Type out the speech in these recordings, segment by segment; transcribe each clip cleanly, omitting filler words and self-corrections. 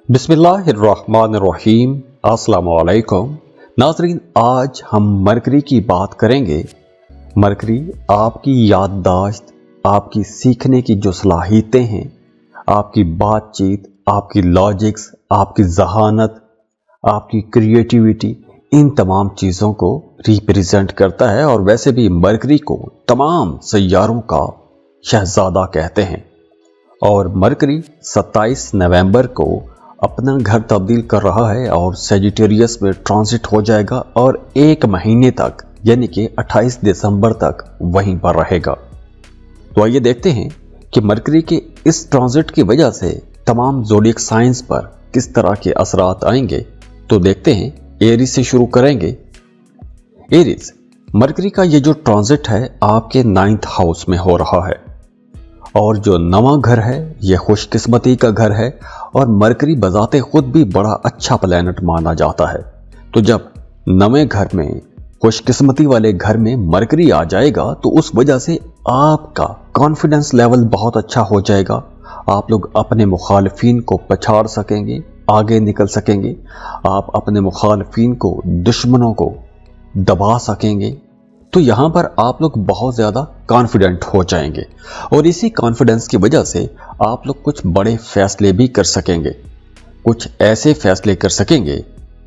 बिस्मिल्लाहिर्रहमानिर्रहीम। अस्सलाम वालेकुम नाज़रीन, आज हम मरकरी की बात करेंगे। मरकरी आपकी याददाश्त, आपकी सीखने की जो सलाहियतें हैं, आपकी बातचीत, आपकी लॉजिक्स, आपकी जहानत, आपकी क्रिएटिविटी, इन तमाम चीज़ों को रिप्रेजेंट करता है। और वैसे भी मरकरी को तमाम सैयारों का शहजादा कहते हैं। और मरकरी 27 नवंबर को अपना घर तब्दील कर रहा है और सेजिटेरियस में ट्रांजिट हो जाएगा और एक महीने तक यानी कि 28 दिसंबर तक वहीं पर रहेगा। तो आइए देखते हैं कि मरकरी के इस ट्रांजिट की वजह से तमाम ज़ोडिएक साइंस पर किस तरह के असरात आएंगे। तो देखते हैं, एरीज से शुरू करेंगे। एरीज, मरकरी का ये जो ट्रांजिट है आपके 9th हाउस में हो रहा है और जो नवा घर है ये खुशकिस्मती का घर है और मरकरी बजाते खुद भी बड़ा अच्छा प्लैनेट माना जाता है। तो जब नवे घर में, खुशकिस्मती वाले घर में मरकरी आ जाएगा तो उस वजह से आपका कॉन्फिडेंस लेवल बहुत अच्छा हो जाएगा। आप लोग अपने मुखालफीन को पछाड़ सकेंगे, आगे निकल सकेंगे। आप अपने मुखालफीन को, दुश्मनों को दबा सकेंगे। तो यहाँ पर आप लोग बहुत ज़्यादा कॉन्फिडेंट हो जाएंगे और इसी कॉन्फिडेंस की वजह से आप लोग कुछ बड़े फैसले भी कर सकेंगे। कुछ ऐसे फैसले कर सकेंगे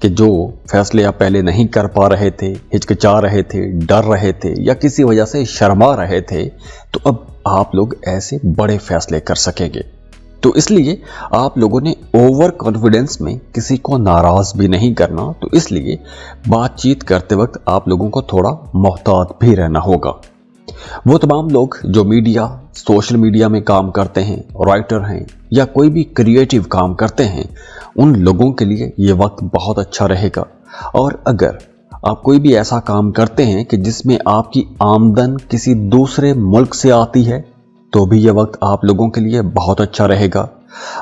कि जो फैसले आप पहले नहीं कर पा रहे थे, हिचकिचा रहे थे, डर रहे थे या किसी वजह से शर्मा रहे थे, तो अब आप लोग ऐसे बड़े फैसले कर सकेंगे। तो इसलिए आप लोगों ने ओवर कॉन्फिडेंस में किसी को नाराज भी नहीं करना। तो इसलिए बातचीत करते वक्त आप लोगों को थोड़ा मोहतात भी रहना होगा। वो तमाम लोग जो मीडिया, सोशल मीडिया में काम करते हैं, राइटर हैं या कोई भी क्रिएटिव काम करते हैं, उन लोगों के लिए ये वक्त बहुत अच्छा रहेगा। और अगर आप कोई भी ऐसा काम करते हैं कि जिसमें आपकी आमदन किसी दूसरे मुल्क से आती है, तो भी ये वक्त आप लोगों के लिए बहुत अच्छा रहेगा।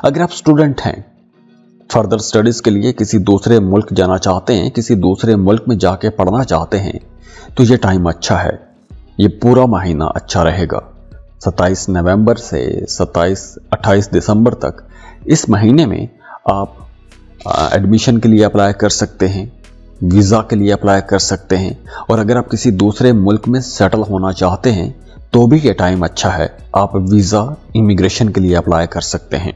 अगर आप स्टूडेंट हैं, फर्दर स्टडीज़ के लिए किसी दूसरे मुल्क जाना चाहते हैं, किसी दूसरे मुल्क में जाके पढ़ना चाहते हैं, तो ये टाइम अच्छा है। ये पूरा महीना अच्छा रहेगा। 27 नवंबर से 28 दिसंबर तक इस महीने में आप एडमिशन के लिए अप्लाई कर सकते हैं, वीज़ा के लिए अप्लाई कर सकते हैं। और अगर आप किसी दूसरे मुल्क में सेटल होना चाहते हैं तो भी ये टाइम अच्छा है। आप वीज़ा, इमिग्रेशन के लिए अप्लाई कर सकते हैं।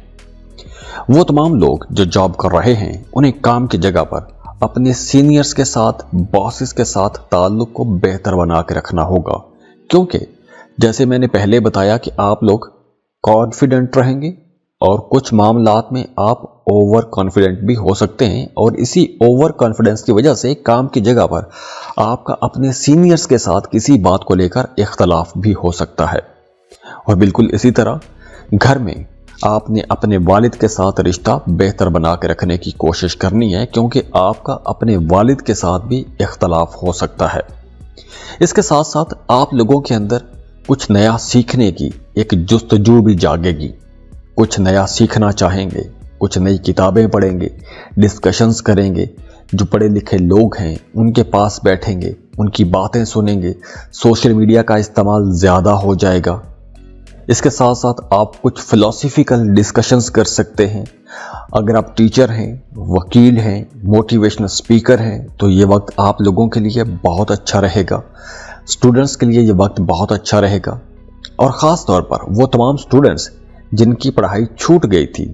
वो तमाम लोग जो जॉब कर रहे हैं, उन्हें काम की जगह पर अपने सीनियर्स के साथ, बॉसेस के साथ ताल्लुक को बेहतर बना के रखना होगा। क्योंकि जैसे मैंने पहले बताया कि आप लोग कॉन्फिडेंट रहेंगे और कुछ मामलात में आप ओवर कॉन्फिडेंट भी हो सकते हैं। और इसी ओवर कॉन्फिडेंस की वजह से काम की जगह पर आपका अपने सीनियर्स के साथ किसी बात को लेकर इख्तलाफ भी हो सकता है। और बिल्कुल इसी तरह घर में आपने अपने वालिद के साथ रिश्ता बेहतर बना के रखने की कोशिश करनी है, क्योंकि आपका अपने वालिद के साथ भी इख्तलाफ हो सकता है। इसके साथ साथ आप लोगों के अंदर कुछ नया सीखने की एक जुस्तजू भी जागेगी। कुछ नया सीखना चाहेंगे, कुछ नई किताबें पढ़ेंगे, डिस्कशंस करेंगे। जो पढ़े लिखे लोग हैं उनके पास बैठेंगे, उनकी बातें सुनेंगे। सोशल मीडिया का इस्तेमाल ज़्यादा हो जाएगा। इसके साथ साथ आप कुछ फिलोसफिकल डिस्कशंस कर सकते हैं। अगर आप टीचर हैं, वकील हैं, मोटिवेशनल स्पीकर हैं, तो ये वक्त आप लोगों के लिए बहुत अच्छा रहेगा। स्टूडेंट्स के लिए ये वक्त बहुत अच्छा रहेगा। और ख़ास तौर पर वो तमाम स्टूडेंट्स जिनकी पढ़ाई छूट गई थी,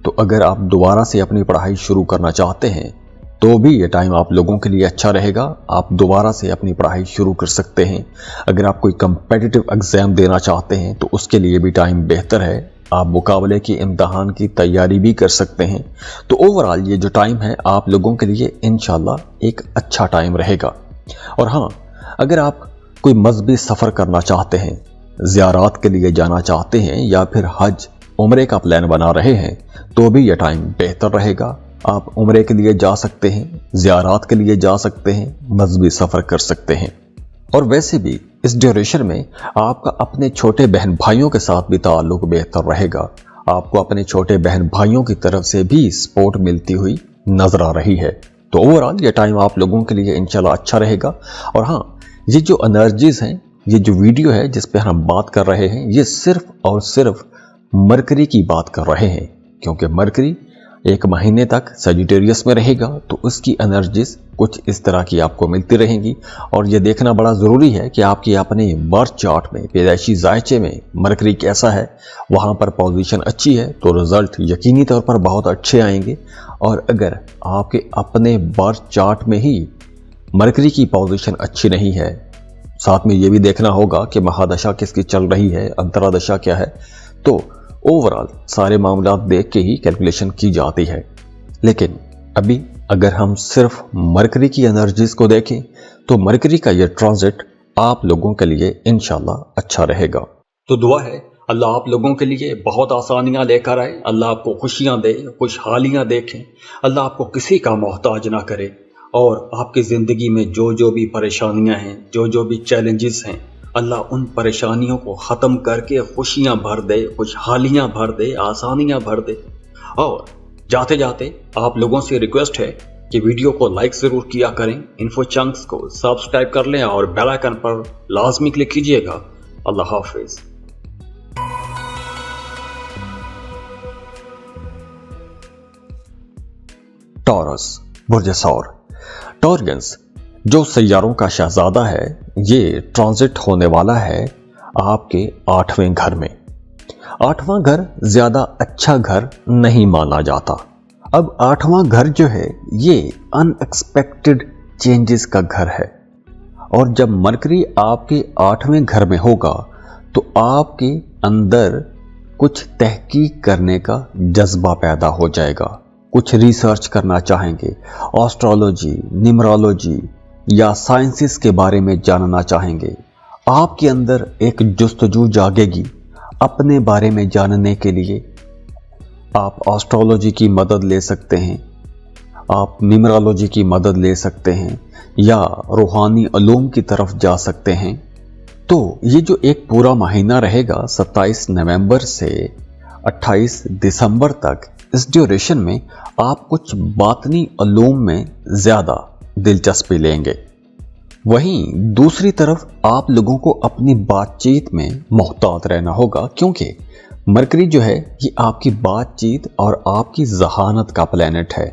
तो अगर आप दोबारा से अपनी पढ़ाई शुरू करना चाहते हैं तो भी ये टाइम आप लोगों के लिए अच्छा रहेगा। आप दोबारा से अपनी पढ़ाई शुरू कर सकते हैं। अगर आप कोई कम्पिटिटिव एग्ज़ाम देना चाहते हैं तो उसके लिए भी टाइम बेहतर है। आप मुकाबले की इम्तहान की तैयारी भी कर सकते हैं। तो ओवरऑल ये जो टाइम है आप लोगों के लिए इंशाल्लाह एक अच्छा टाइम रहेगा। और हाँ, अगर आप कोई मजहबी सफ़र करना चाहते हैं, ज़ियारात के लिए जाना चाहते हैं या फिर हज, उम्रे का प्लान बना रहे हैं, तो भी यह टाइम बेहतर रहेगा। आप उम्रे के लिए जा सकते हैं, ज़ियारात के लिए जा सकते हैं, मजहबी सफ़र कर सकते हैं। और वैसे भी इस ड्यूरेशन में आपका अपने छोटे बहन भाइयों के साथ भी ताल्लुक बेहतर रहेगा। आपको अपने छोटे बहन भाइयों की तरफ से भी सपोर्ट मिलती हुई नजर आ रही है। तो ओवरऑल ये टाइम आप लोगों के लिए इंशाल्लाह अच्छा रहेगा। और हाँ, ये जो एनर्जीज हैं, ये जो वीडियो है जिस पे हम बात कर रहे हैं, ये सिर्फ और सिर्फ मरकरी की बात कर रहे हैं, क्योंकि मरकरी 1 महीने तक सजिटेरियस में रहेगा तो उसकी एनर्जीज कुछ इस तरह की आपको मिलती रहेंगी। और ये देखना बड़ा ज़रूरी है कि आपकी अपने बर्थ चार्ट में, पैदाइशी जायचे में मरकरी कैसा है। वहाँ पर पोजीशन अच्छी है तो रिजल्ट यकीनी तौर पर बहुत अच्छे आएंगे। और अगर आपके अपने बर्थ चार्ट में ही मरकरी की पोजीशन अच्छी नहीं है, साथ में ये भी देखना होगा कि महादशा किसकी चल रही है, अंतरादशा क्या है, तो ओवरऑल सारे मामला देख के ही कैलकुलेशन की जाती है। लेकिन अभी अगर हम सिर्फ मरकरी की एनर्जीज को देखें तो मरकरी का ये ट्रांजिट आप लोगों के लिए इंशाल्लाह अच्छा रहेगा। तो दुआ है अल्लाह आप लोगों के लिए बहुत आसानियां लेकर आए, अल्लाह आपको खुशियां दे, खुशहालियां देखें, अल्लाह आपको किसी का मोहताज ना करे और आपकी ज़िंदगी में जो जो भी परेशानियां हैं, जो जो भी चैलेंजेस हैं, अल्लाह उन परेशानियों को ख़त्म करके खुशियां भर दे, खुशहालियां भर दे, आसानियां भर दे। और जाते जाते आप लोगों से रिक्वेस्ट है कि वीडियो को लाइक ज़रूर किया करें, इन्फो चंक्स को सब्सक्राइब कर लें और बेल आइकन पर लाजमी क्लिक कीजिएगा। अल्लाह हाफिज़। टॉरस बुर्ज सौर। टॉरियंस जो सैयारों का शहजादा है, ये ट्रांजिट होने वाला है आपके 8वें घर में। 8वां घर ज्यादा अच्छा घर नहीं माना जाता। अब 8वां घर जो है ये अनएक्सपेक्टेड चेंजेस का घर है। और जब मरकरी आपके 8वें घर में होगा तो आपके अंदर कुछ तहकीक करने का जज्बा पैदा हो जाएगा, कुछ रिसर्च करना चाहेंगे, एस्ट्रोलॉजी, न्यूमरोलॉजी या साइंसेस के बारे में जानना चाहेंगे। आपके अंदर एक जुस्तजू जागेगी अपने बारे में जानने के लिए। आप एस्ट्रोलॉजी की मदद ले सकते हैं, आप न्यूमरोलॉजी की मदद ले सकते हैं या रूहानी उलूम की तरफ जा सकते हैं। तो ये जो एक पूरा महीना रहेगा 27 नवंबर से 28 दिसंबर तक, इस ड्यूरेशन में आप कुछ बातनी उलूम में ज़्यादा दिलचस्पी लेंगे। वहीं दूसरी तरफ आप लोगों को अपनी बातचीत में मोहतात रहना होगा, क्योंकि मरकरी जो है ये आपकी बातचीत और आपकी जहानत का प्लैनेट है।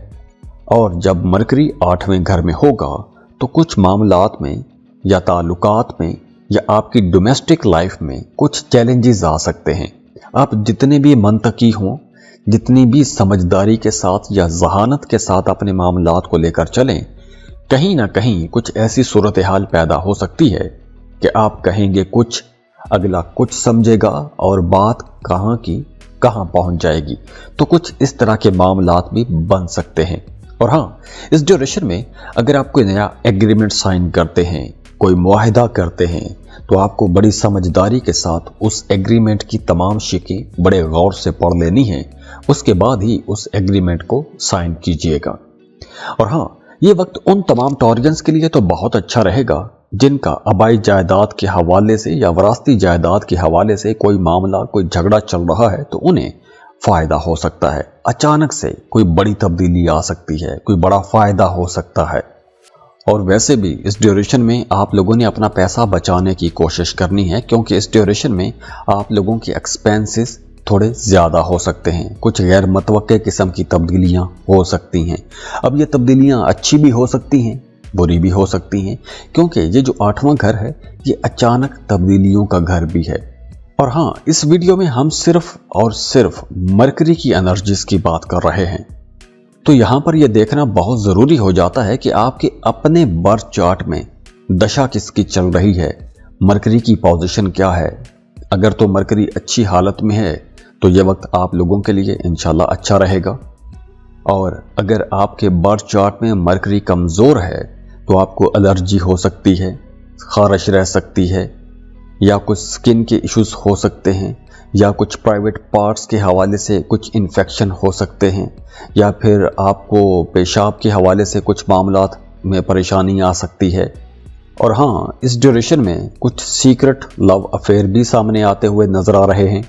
और जब मरकरी 8वें घर में होगा तो कुछ मामलात में या ताल्लुकात में या आपकी डोमेस्टिक लाइफ में कुछ चैलेंजेस आ सकते हैं। आप जितने भी मंतकी हों, जितनी भी समझदारी के साथ या जहानत के साथ अपने मामलात को लेकर चलें, कहीं ना कहीं कुछ ऐसी सूरत हाल पैदा हो सकती है कि आप कहेंगे कुछ, अगला कुछ समझेगा और बात कहाँ की कहाँ पहुँच जाएगी। तो कुछ इस तरह के मामलात भी बन सकते हैं। और हाँ, इस ड्यूरेशन में अगर आप कोई नया एग्रीमेंट साइन करते हैं, कोई मुआहिदा करते हैं, तो आपको बड़ी समझदारी के साथ उस एग्रीमेंट की तमाम शिकें बड़े गौर से पढ़ लेनी है, उसके बाद ही उस एग्रीमेंट को साइन कीजिएगा। और हाँ, ये वक्त उन तमाम टॉरियंस के लिए तो बहुत अच्छा रहेगा जिनका आबाई जायदाद के हवाले से या वरासती जायदाद के हवाले से कोई मामला, कोई झगड़ा चल रहा है, तो उन्हें फ़ायदा हो सकता है। अचानक से कोई बड़ी तब्दीली आ सकती है, कोई बड़ा फ़ायदा हो सकता है। और वैसे भी इस ड्यूरेशन में आप लोगों ने अपना पैसा बचाने की कोशिश करनी है, क्योंकि इस ड्यूरेशन में आप लोगों के एक्सपेंसेस थोड़े ज़्यादा हो सकते हैं। कुछ गैर मतवक्के किस्म की तब्दीलियां हो सकती हैं। अब ये तब्दीलियां अच्छी भी हो सकती हैं, बुरी भी हो सकती हैं, क्योंकि ये जो 8वां घर है ये अचानक तब्दीलियों का घर भी है। और हाँ, इस वीडियो में हम सिर्फ और सिर्फ मरकरी की एनर्जीज की बात कर रहे हैं। तो यहाँ पर यह देखना बहुत ज़रूरी हो जाता है कि आपके अपने बर्थ चार्ट में दशा किसकी चल रही है, मरकरी की पोजीशन क्या है। अगर तो मरकरी अच्छी हालत में है तो यह वक्त आप लोगों के लिए इंशाल्लाह अच्छा रहेगा। और अगर आपके बर्थ चार्ट में मरकरी कमज़ोर है तो आपको एलर्जी हो सकती है, खारिश रह सकती है, या कुछ स्किन के इश्यूज हो सकते हैं, या कुछ प्राइवेट पार्ट्स के हवाले से कुछ इन्फेक्शन हो सकते हैं, या फिर आपको पेशाब के हवाले से कुछ मामलात में परेशानी आ सकती है। और हाँ, इस ड्यूरेशन में कुछ सीक्रेट लव अफेयर भी सामने आते हुए नजर आ रहे हैं।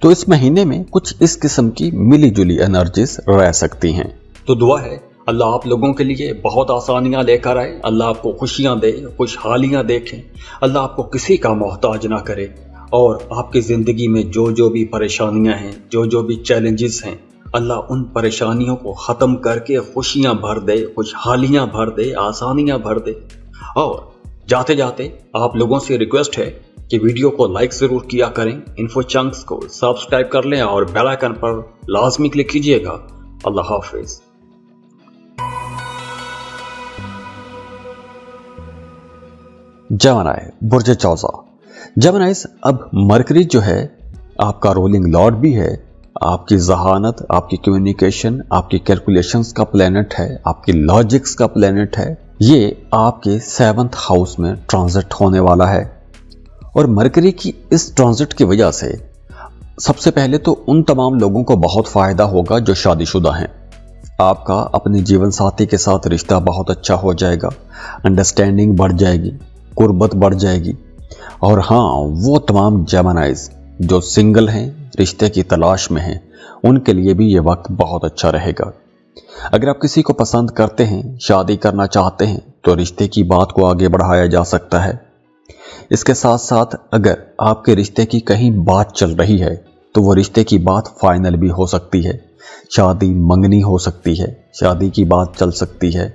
तो इस महीने में कुछ इस किस्म की मिली जुली एनर्जीज रह सकती हैं। तो दुआ है अल्लाह आप लोगों के लिए बहुत आसानियां लेकर आए, अल्लाह आपको खुशियां दे, खुशहालियां देखें, अल्लाह आपको किसी का मोहताज ना करे और आपकी ज़िंदगी में जो जो भी परेशानियां हैं, जो जो भी चैलेंजेस हैं, अल्लाह उन परेशानियों को ख़त्म करके खुशियां भर दे, खुशहालियां भर दे, आसानियां भर दे। और जाते जाते आप लोगों से रिक्वेस्ट है कि वीडियो को लाइक ज़रूर किया करें, इन्फो चंक्स को सब्सक्राइब कर लें और बेल आइकन पर लाजमी क्लिक कीजिएगा। अल्लाह हाफिज़। जेमिनी बुर्ज चौज़ा। जेमिनीज़, अब मरकरी जो है आपका रूलिंग लॉर्ड भी है, आपकी जहानत, आपकी कम्युनिकेशन, आपकी कैलकुलेशंस का प्लैनेट है, आपकी लॉजिक्स का प्लैनेट है। ये आपके 7th हाउस में ट्रांजिट होने वाला है। और मरकरी की इस ट्रांजिट की वजह से सबसे पहले तो उन तमाम लोगों को बहुत फ़ायदा होगा जो शादीशुदा हैं। आपका अपने जीवन साथी के साथ रिश्ता बहुत अच्छा हो जाएगा, अंडरस्टैंडिंग बढ़ जाएगी, कुर्बत बढ़ जाएगी। और हाँ, वो तमाम जेमिनीज़ जो सिंगल हैं, रिश्ते की तलाश में हैं, उनके लिए भी ये वक्त बहुत अच्छा रहेगा। अगर आप किसी को पसंद करते हैं, शादी करना चाहते हैं, तो रिश्ते की बात को आगे बढ़ाया जा सकता है। इसके साथ साथ अगर आपके रिश्ते की कहीं बात चल रही है तो वो रिश्ते की बात फाइनल भी हो सकती है, शादी मंगनी हो सकती है, शादी की बात चल सकती है।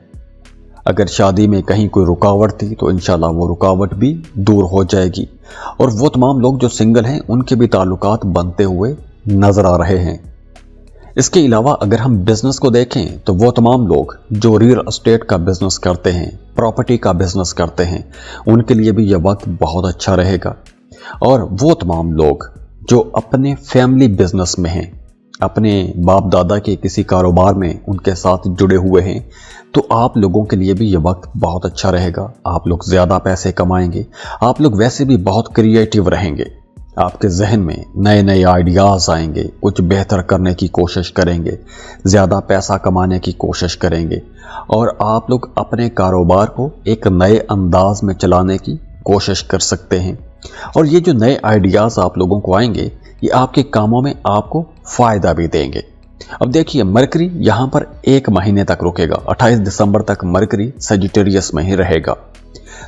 अगर शादी में कहीं कोई रुकावट थी तो इंशाल्लाह वो रुकावट भी दूर हो जाएगी। और वो तमाम लोग जो सिंगल हैं उनके भी ताल्लुकात बनते हुए नजर आ रहे हैं। इसके अलावा अगर हम बिजनेस को देखें तो वो तमाम लोग जो रियल एस्टेट का बिजनेस करते हैं, प्रॉपर्टी का बिजनेस करते हैं, उनके लिए भी यह वक्त बहुत अच्छा रहेगा। और वो तमाम लोग जो अपने फैमिली बिजनेस में हैं, अपने बाप दादा के किसी कारोबार में उनके साथ जुड़े हुए हैं, तो आप लोगों के लिए भी यह वक्त बहुत अच्छा रहेगा। आप लोग ज़्यादा पैसे कमाएंगे, आप लोग वैसे भी बहुत क्रिएटिव रहेंगे, आपके जहन में नए नए आइडियाज़ आएंगे, कुछ बेहतर करने की कोशिश करेंगे, ज़्यादा पैसा कमाने की कोशिश करेंगे और आप लोग अपने कारोबार को एक नए अंदाज में चलाने की कोशिश कर सकते हैं। और ये जो नए आइडियाज़ आप लोगों को आएंगे, ये आपके कामों में आपको फ़ायदा भी देंगे। अब देखिए, मरकरी यहाँ पर 1 महीने तक रुकेगा। 28 दिसंबर तक मरकरी सजिटेरियस में ही रहेगा।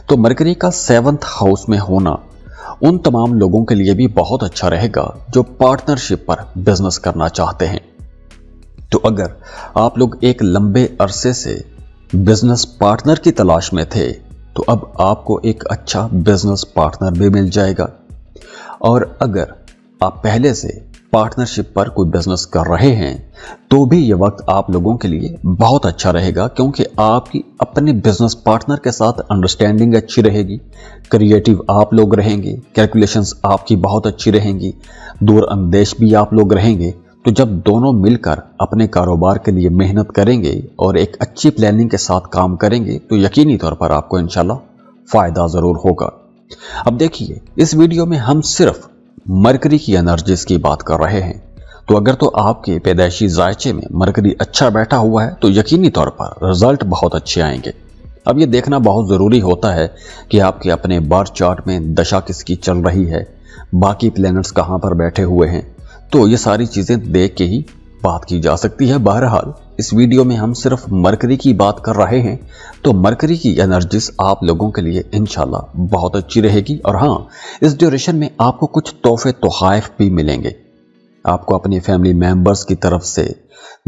तो मरकरी का 7th हाउस में होना उन तमाम लोगों के लिए भी बहुत अच्छा रहेगा जो पार्टनरशिप पर बिजनेस करना चाहते हैं। तो अगर आप लोग एक लंबे अरसे से बिजनेस पार्टनर की तलाश में थे, तो अब आपको एक अच्छा बिजनेस पार्टनर भी मिल जाएगा। और अगर आप पहले से पार्टनरशिप पर कोई बिजनेस कर रहे हैं तो भी ये वक्त आप लोगों के लिए बहुत अच्छा रहेगा, क्योंकि आपकी अपने बिजनेस पार्टनर के साथ अंडरस्टैंडिंग अच्छी रहेगी, क्रिएटिव आप लोग रहेंगे, कैलकुलेशंस आपकी बहुत अच्छी रहेंगी, दूर अंदेश भी आप लोग रहेंगे। तो जब दोनों मिलकर अपने कारोबार के लिए मेहनत करेंगे और एक अच्छी प्लानिंग के साथ काम करेंगे तो यकीनी तौर पर आपको इंशाल्लाह फ़ायदा ज़रूर होगा। अब देखिए, इस वीडियो में हम सिर्फ मरकरी की एनर्जीज की बात कर रहे हैं। तो अगर तो आपके पैदाइशी जायचे में मरकरी अच्छा बैठा हुआ है तो यकीनी तौर पर रिजल्ट बहुत अच्छे आएंगे। अब ये देखना बहुत ज़रूरी होता है कि आपके अपने बर्थ चार्ट में दशा किसकी चल रही है, बाकी प्लैनेट्स कहाँ पर बैठे हुए हैं, तो ये सारी चीज़ें देख के ही बात की जा सकती है। बहरहाल इस वीडियो में हम सिर्फ मरकरी की बात कर रहे हैं, तो मरकरी की एनर्जीज आप लोगों के लिए इंशाल्लाह बहुत अच्छी रहेगी। और हाँ, इस ड्यूरेशन में आपको कुछ तोहफे तोहफ़ भी मिलेंगे। आपको अपनी फैमिली मेंबर्स की तरफ से,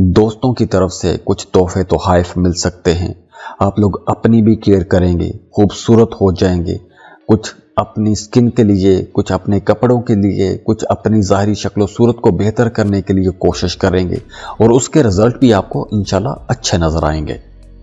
दोस्तों की तरफ से कुछ तोहफे तोहफ़ मिल सकते हैं। आप लोग अपनी भी केयर करेंगे, खूबसूरत हो जाएंगे, कुछ अपनी स्किन के लिए, कुछ अपने कपड़ों के लिए, कुछ अपनी ज़ाहिरी शक्ल सूरत को बेहतर करने के लिए कोशिश करेंगे और उसके रिजल्ट भी आपको इंशाल्लाह अच्छे नजर आएंगे।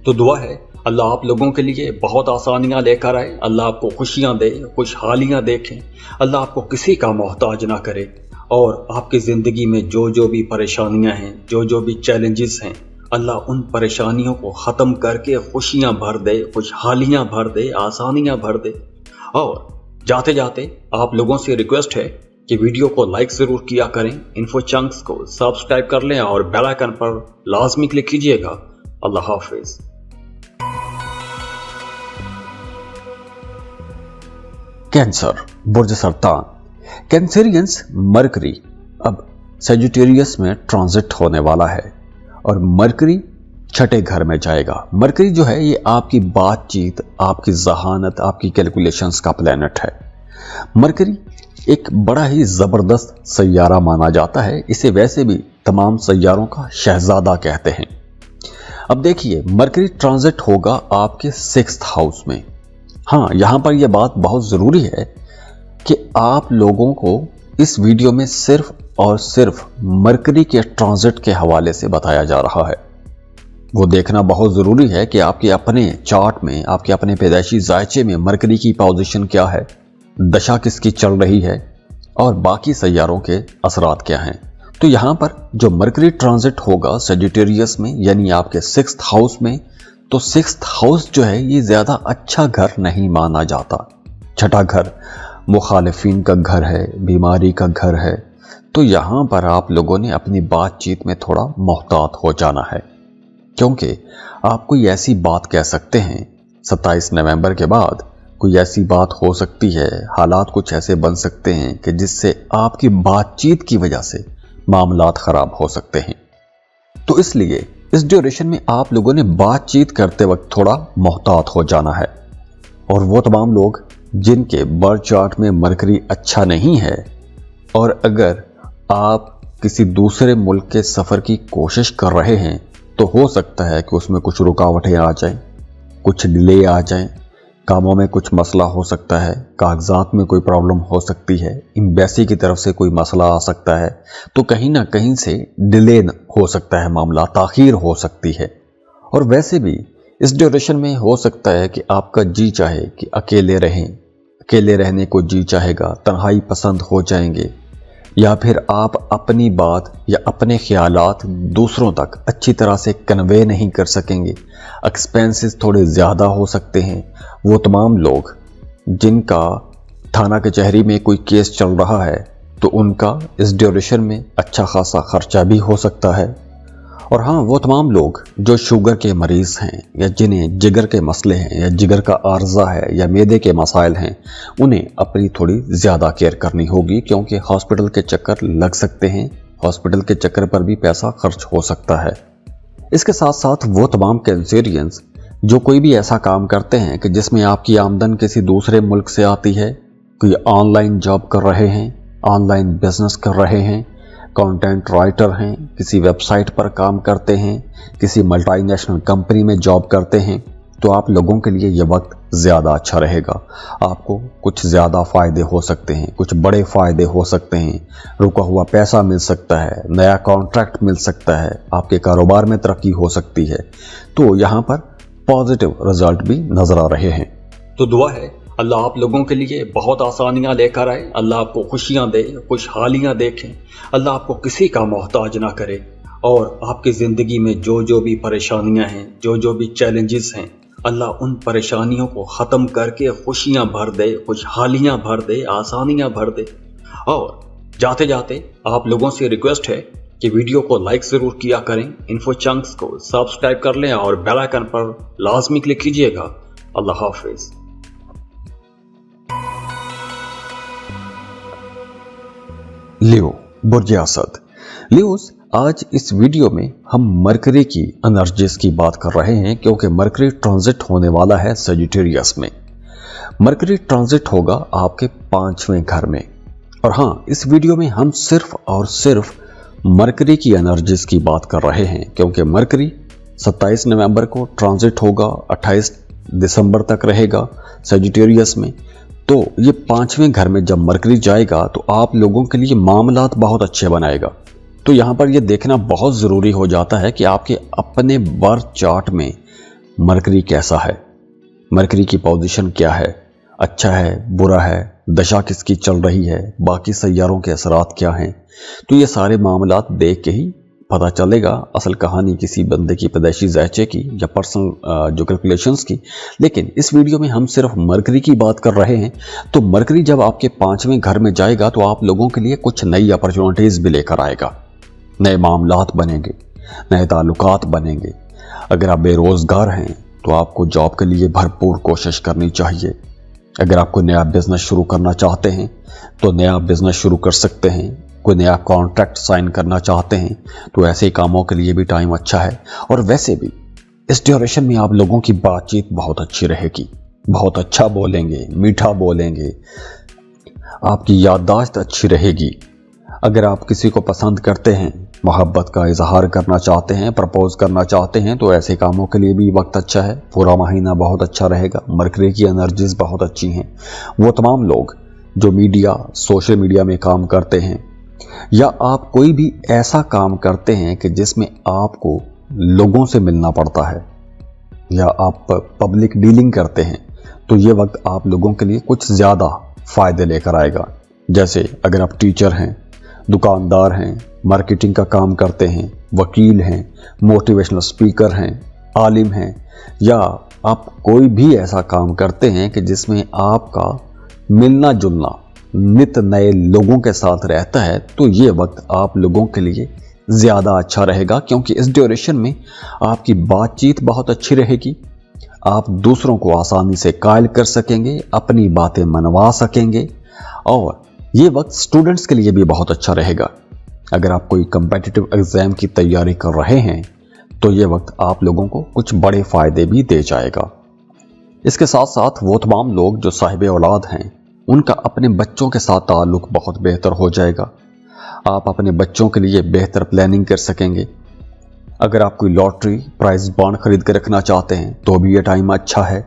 तो दुआ है अल्लाह आप लोगों के लिए बहुत आसानियां लेकर आए, अल्लाह आपको खुशियां दे, खुशहालियां देखें, अल्लाह आपको किसी का मोहताज ना करे और आपकी ज़िंदगी में जो जो भी परेशानियां हैं, जो जो भी चैलेंजेस हैं, अल्लाह उन परेशानियों को ख़त्म करके खुशियां भर दे, खुशहालियां भर दे, आसानियां भर दे। और जाते जाते आप लोगों से रिक्वेस्ट है कि वीडियो को लाइक ज़रूर किया करें, इन्फो चंक्स को सब्सक्राइब कर लें और बेल आइकन पर लाजमी क्लिक कीजिएगा। अल्लाह हाफिज़। कैंसर बुर्ज सरतान। कैंसरियंस, मरकरी अब सजिटेरियस में ट्रांजिट होने वाला है और मरकरी 6ठे घर में जाएगा। मरकरी जो है ये आपकी बातचीत, आपकी जहानत, आपकी कैलकुलेशंस का प्लैनेट है। मरकरी एक बड़ा ही ज़बरदस्त सैयारा माना जाता है। इसे वैसे भी तमाम सैयारों का शहजादा कहते हैं। अब देखिए, मरकरी ट्रांजिट होगा आपके 6th हाउस में। हाँ, यहां पर यह बात बहुत जरूरी है कि आप लोगों को इस वीडियो में सिर्फ और सिर्फ मरकरी के ट्रांजिट के हवाले से बताया जा रहा है। वो देखना बहुत जरूरी है कि आपके अपने चार्ट में, आपके अपने पैदाइशी जायचे में मरकरी की पोजीशन क्या है, दशा किसकी चल रही है और बाकी सैयारों के असरात क्या हैं। तो यहां पर जो मरकरी ट्रांजिट होगा सेजिटेरियस में, यानी आपके 6th हाउस में, तो 6th हाउस जो है ये ज्यादा अच्छा घर नहीं माना जाता। छठा घर मुखालिफिन का घर है, बीमारी का घर है। तो यहां पर आप लोगों ने अपनी बातचीत में थोड़ा मोहतात हो जाना है, क्योंकि आप कोई ऐसी बात कह सकते हैं 27 नवंबर के बाद, कोई ऐसी बात हो सकती है, हालात कुछ ऐसे बन सकते हैं कि जिससे आपकी बातचीत की वजह से मामलात खराब हो सकते हैं। तो इसलिए इस ड्यूरेशन में आप लोगों ने बातचीत करते वक्त थोड़ा मोहतात हो जाना है। और वो तमाम लोग जिनके बर्थ चार्ट में मरकरी अच्छा नहीं है, और अगर आप किसी दूसरे मुल्क के सफर की कोशिश कर रहे हैं, तो हो सकता है कि उसमें कुछ रुकावटें आ जाएं, कुछ डिले आ जाएं, कामों में कुछ मसला हो सकता है, कागजात में कोई प्रॉब्लम हो सकती है, एम्बेसी की तरफ से कोई मसला आ सकता है। तो कहीं ना कहीं से डिले हो सकता है, मामला ताखीर हो सकती है। और वैसे भी इस ड्यूरेशन में हो सकता है कि आपका जी चाहे कि अकेले रहें, अकेले रहने को जी चाहेगा, तन्हाई पसंद हो जाएंगे, या फिर आप अपनी बात या अपने ख्यालात दूसरों तक अच्छी तरह से कन्वे नहीं कर सकेंगे, एक्सपेंसेस थोड़े ज़्यादा हो सकते हैं। वो तमाम लोग जिनका थाना कचहरी में कोई केस चल रहा है, तो उनका इस ड्यूरेशन में अच्छा खासा खर्चा भी हो सकता है। और हाँ, वो तमाम लोग जो शुगर के मरीज़ हैं, या जिन्हें जिगर के मसले हैं, या जिगर का आर्जा है, या मैदे के मसाइल हैं, उन्हें अपनी थोड़ी ज़्यादा केयर करनी होगी, क्योंकि हॉस्पिटल के चक्कर लग सकते हैं, हॉस्पिटल के चक्कर पर भी पैसा खर्च हो सकता है। इसके साथ साथ वो तमाम कैंसेरियंस जो कोई भी ऐसा काम करते हैं कि जिसमें आपकी आमदन किसी दूसरे मुल्क से आती है, कोई ऑनलाइन जॉब कर रहे हैं, ऑनलाइन बिजनेस कर रहे हैं, कंटेंट राइटर हैं, किसी वेबसाइट पर काम करते हैं, किसी मल्टीनेशनल कंपनी में जॉब करते हैं, तो आप लोगों के लिए ये वक्त ज़्यादा अच्छा रहेगा। आपको कुछ ज़्यादा फ़ायदे हो सकते हैं, कुछ बड़े फ़ायदे हो सकते हैं, रुका हुआ पैसा मिल सकता है, नया कॉन्ट्रैक्ट मिल सकता है, आपके कारोबार में तरक्की हो सकती है। तो यहाँ पर पॉजिटिव रिजल्ट भी नज़र आ रहे हैं। तो दुआ है अल्लाह आप लोगों के लिए बहुत आसानियां लेकर आए, अल्लाह आपको खुशियां दे, खुशहालियां देखें, अल्लाह आपको किसी का मोहताज ना करे, और आपकी ज़िंदगी में जो जो भी परेशानियां हैं, जो जो भी चैलेंजेस हैं, अल्लाह उन परेशानियों को ख़त्म करके खुशियां भर दे, खुशहालियां भर दे, आसानियां भर दे। और जाते जाते आप लोगों से रिक्वेस्ट है कि वीडियो को लाइक ज़रूर किया करें, इन्फो चंक्स को सब्सक्राइब कर लें और बेल आइकन पर लाजमी क्लिक कीजिएगा। अल्लाह हाफिज़। लियो, बुर्ज असद। लियोस, आज इस वीडियो में हम मरकरी की एनर्जीज की बात कर रहे हैं, क्योंकि मरकरी ट्रांजिट होने वाला है सेजिटेरियस में। मरकरी ट्रांजिट होगा आपके 5वें घर में। और हाँ, इस वीडियो में हम सिर्फ और सिर्फ मरकरी की एनर्जीज की बात कर रहे हैं, क्योंकि मरकरी 27 नवंबर को ट्रांजिट होगा, 28 दिसंबर तक रहेगा सेजिटेरियस में। तो ये 5वें घर में जब मरकरी जाएगा तो आप लोगों के लिए मामलात बहुत अच्छे बनाएगा। तो यहाँ पर यह देखना बहुत ज़रूरी हो जाता है कि आपके अपने बर्थ चार्ट में मरकरी कैसा है, मरकरी की पोजीशन क्या है, अच्छा है, बुरा है, दशा किसकी चल रही है, बाकी सैयारों के असरात क्या हैं। तो ये सारे मामलात देख के ही पता चलेगा असल कहानी किसी बंदे की पैदाइशी ज़ायचे की या पर्सनल जो कैलकुलेशंस की। लेकिन इस वीडियो में हम सिर्फ मरकरी की बात कर रहे हैं। तो मरकरी जब आपके 5वें घर में जाएगा तो आप लोगों के लिए कुछ नई अपॉर्चुनिटीज़ भी लेकर आएगा, नए मामलात बनेंगे, नए ताल्लुकात बनेंगे। अगर आप बेरोज़गार हैं तो आपको जॉब के लिए भरपूर कोशिश करनी चाहिए। अगर आप कोई नया बिजनेस शुरू करना चाहते हैं तो नया बिजनेस शुरू कर सकते हैं। कोई नया कॉन्ट्रैक्ट साइन करना चाहते हैं तो ऐसे कामों के लिए भी टाइम अच्छा है। और वैसे भी इस ड्यूरेशन में आप लोगों की बातचीत बहुत अच्छी रहेगी, बहुत अच्छा बोलेंगे, मीठा बोलेंगे, आपकी याददाश्त अच्छी रहेगी। अगर आप किसी को पसंद करते हैं, मोहब्बत का इजहार करना चाहते हैं, प्रपोज करना चाहते हैं, तो ऐसे कामों के लिए भी वक्त अच्छा है। पूरा महीना बहुत अच्छा रहेगा। मरकरी की एनर्जीज बहुत अच्छी हैं। वो तमाम लोग जो मीडिया, सोशल मीडिया में काम करते हैं, या आप कोई भी ऐसा काम करते हैं कि जिसमें आपको लोगों से मिलना पड़ता है, या आप पब्लिक डीलिंग करते हैं, तो ये वक्त आप लोगों के लिए कुछ ज़्यादा फ़ायदे लेकर आएगा। जैसे अगर आप टीचर हैं, दुकानदार हैं, मार्केटिंग का काम करते हैं, वकील हैं, मोटिवेशनल स्पीकर हैं, आलिम हैं, या आप कोई भी ऐसा काम करते हैं कि जिसमें आपका मिलना जुलना नित नए लोगों के साथ रहता है, तो ये वक्त आप लोगों के लिए ज़्यादा अच्छा रहेगा, क्योंकि इस ड्यूरेशन में आपकी बातचीत बहुत अच्छी रहेगी। आप दूसरों को आसानी से कायल कर सकेंगे, अपनी बातें मनवा सकेंगे, और ये वक्त स्टूडेंट्स के लिए भी बहुत अच्छा रहेगा। अगर आप कोई कम्पिटिटिव एग्ज़ाम की तैयारी कर रहे हैं तो ये वक्त आप लोगों को कुछ बड़े फ़ायदे भी दे जाएगा। इसके साथ साथ वो तमाम लोग जो साहिब औलाद हैं, उनका अपने बच्चों के साथ ताल्लुक़ बहुत बेहतर हो जाएगा। आप अपने बच्चों के लिए बेहतर प्लानिंग कर सकेंगे। अगर आप कोई लॉटरी प्राइज बॉन्ड खरीद कर रखना चाहते हैं तो भी ये टाइम अच्छा है।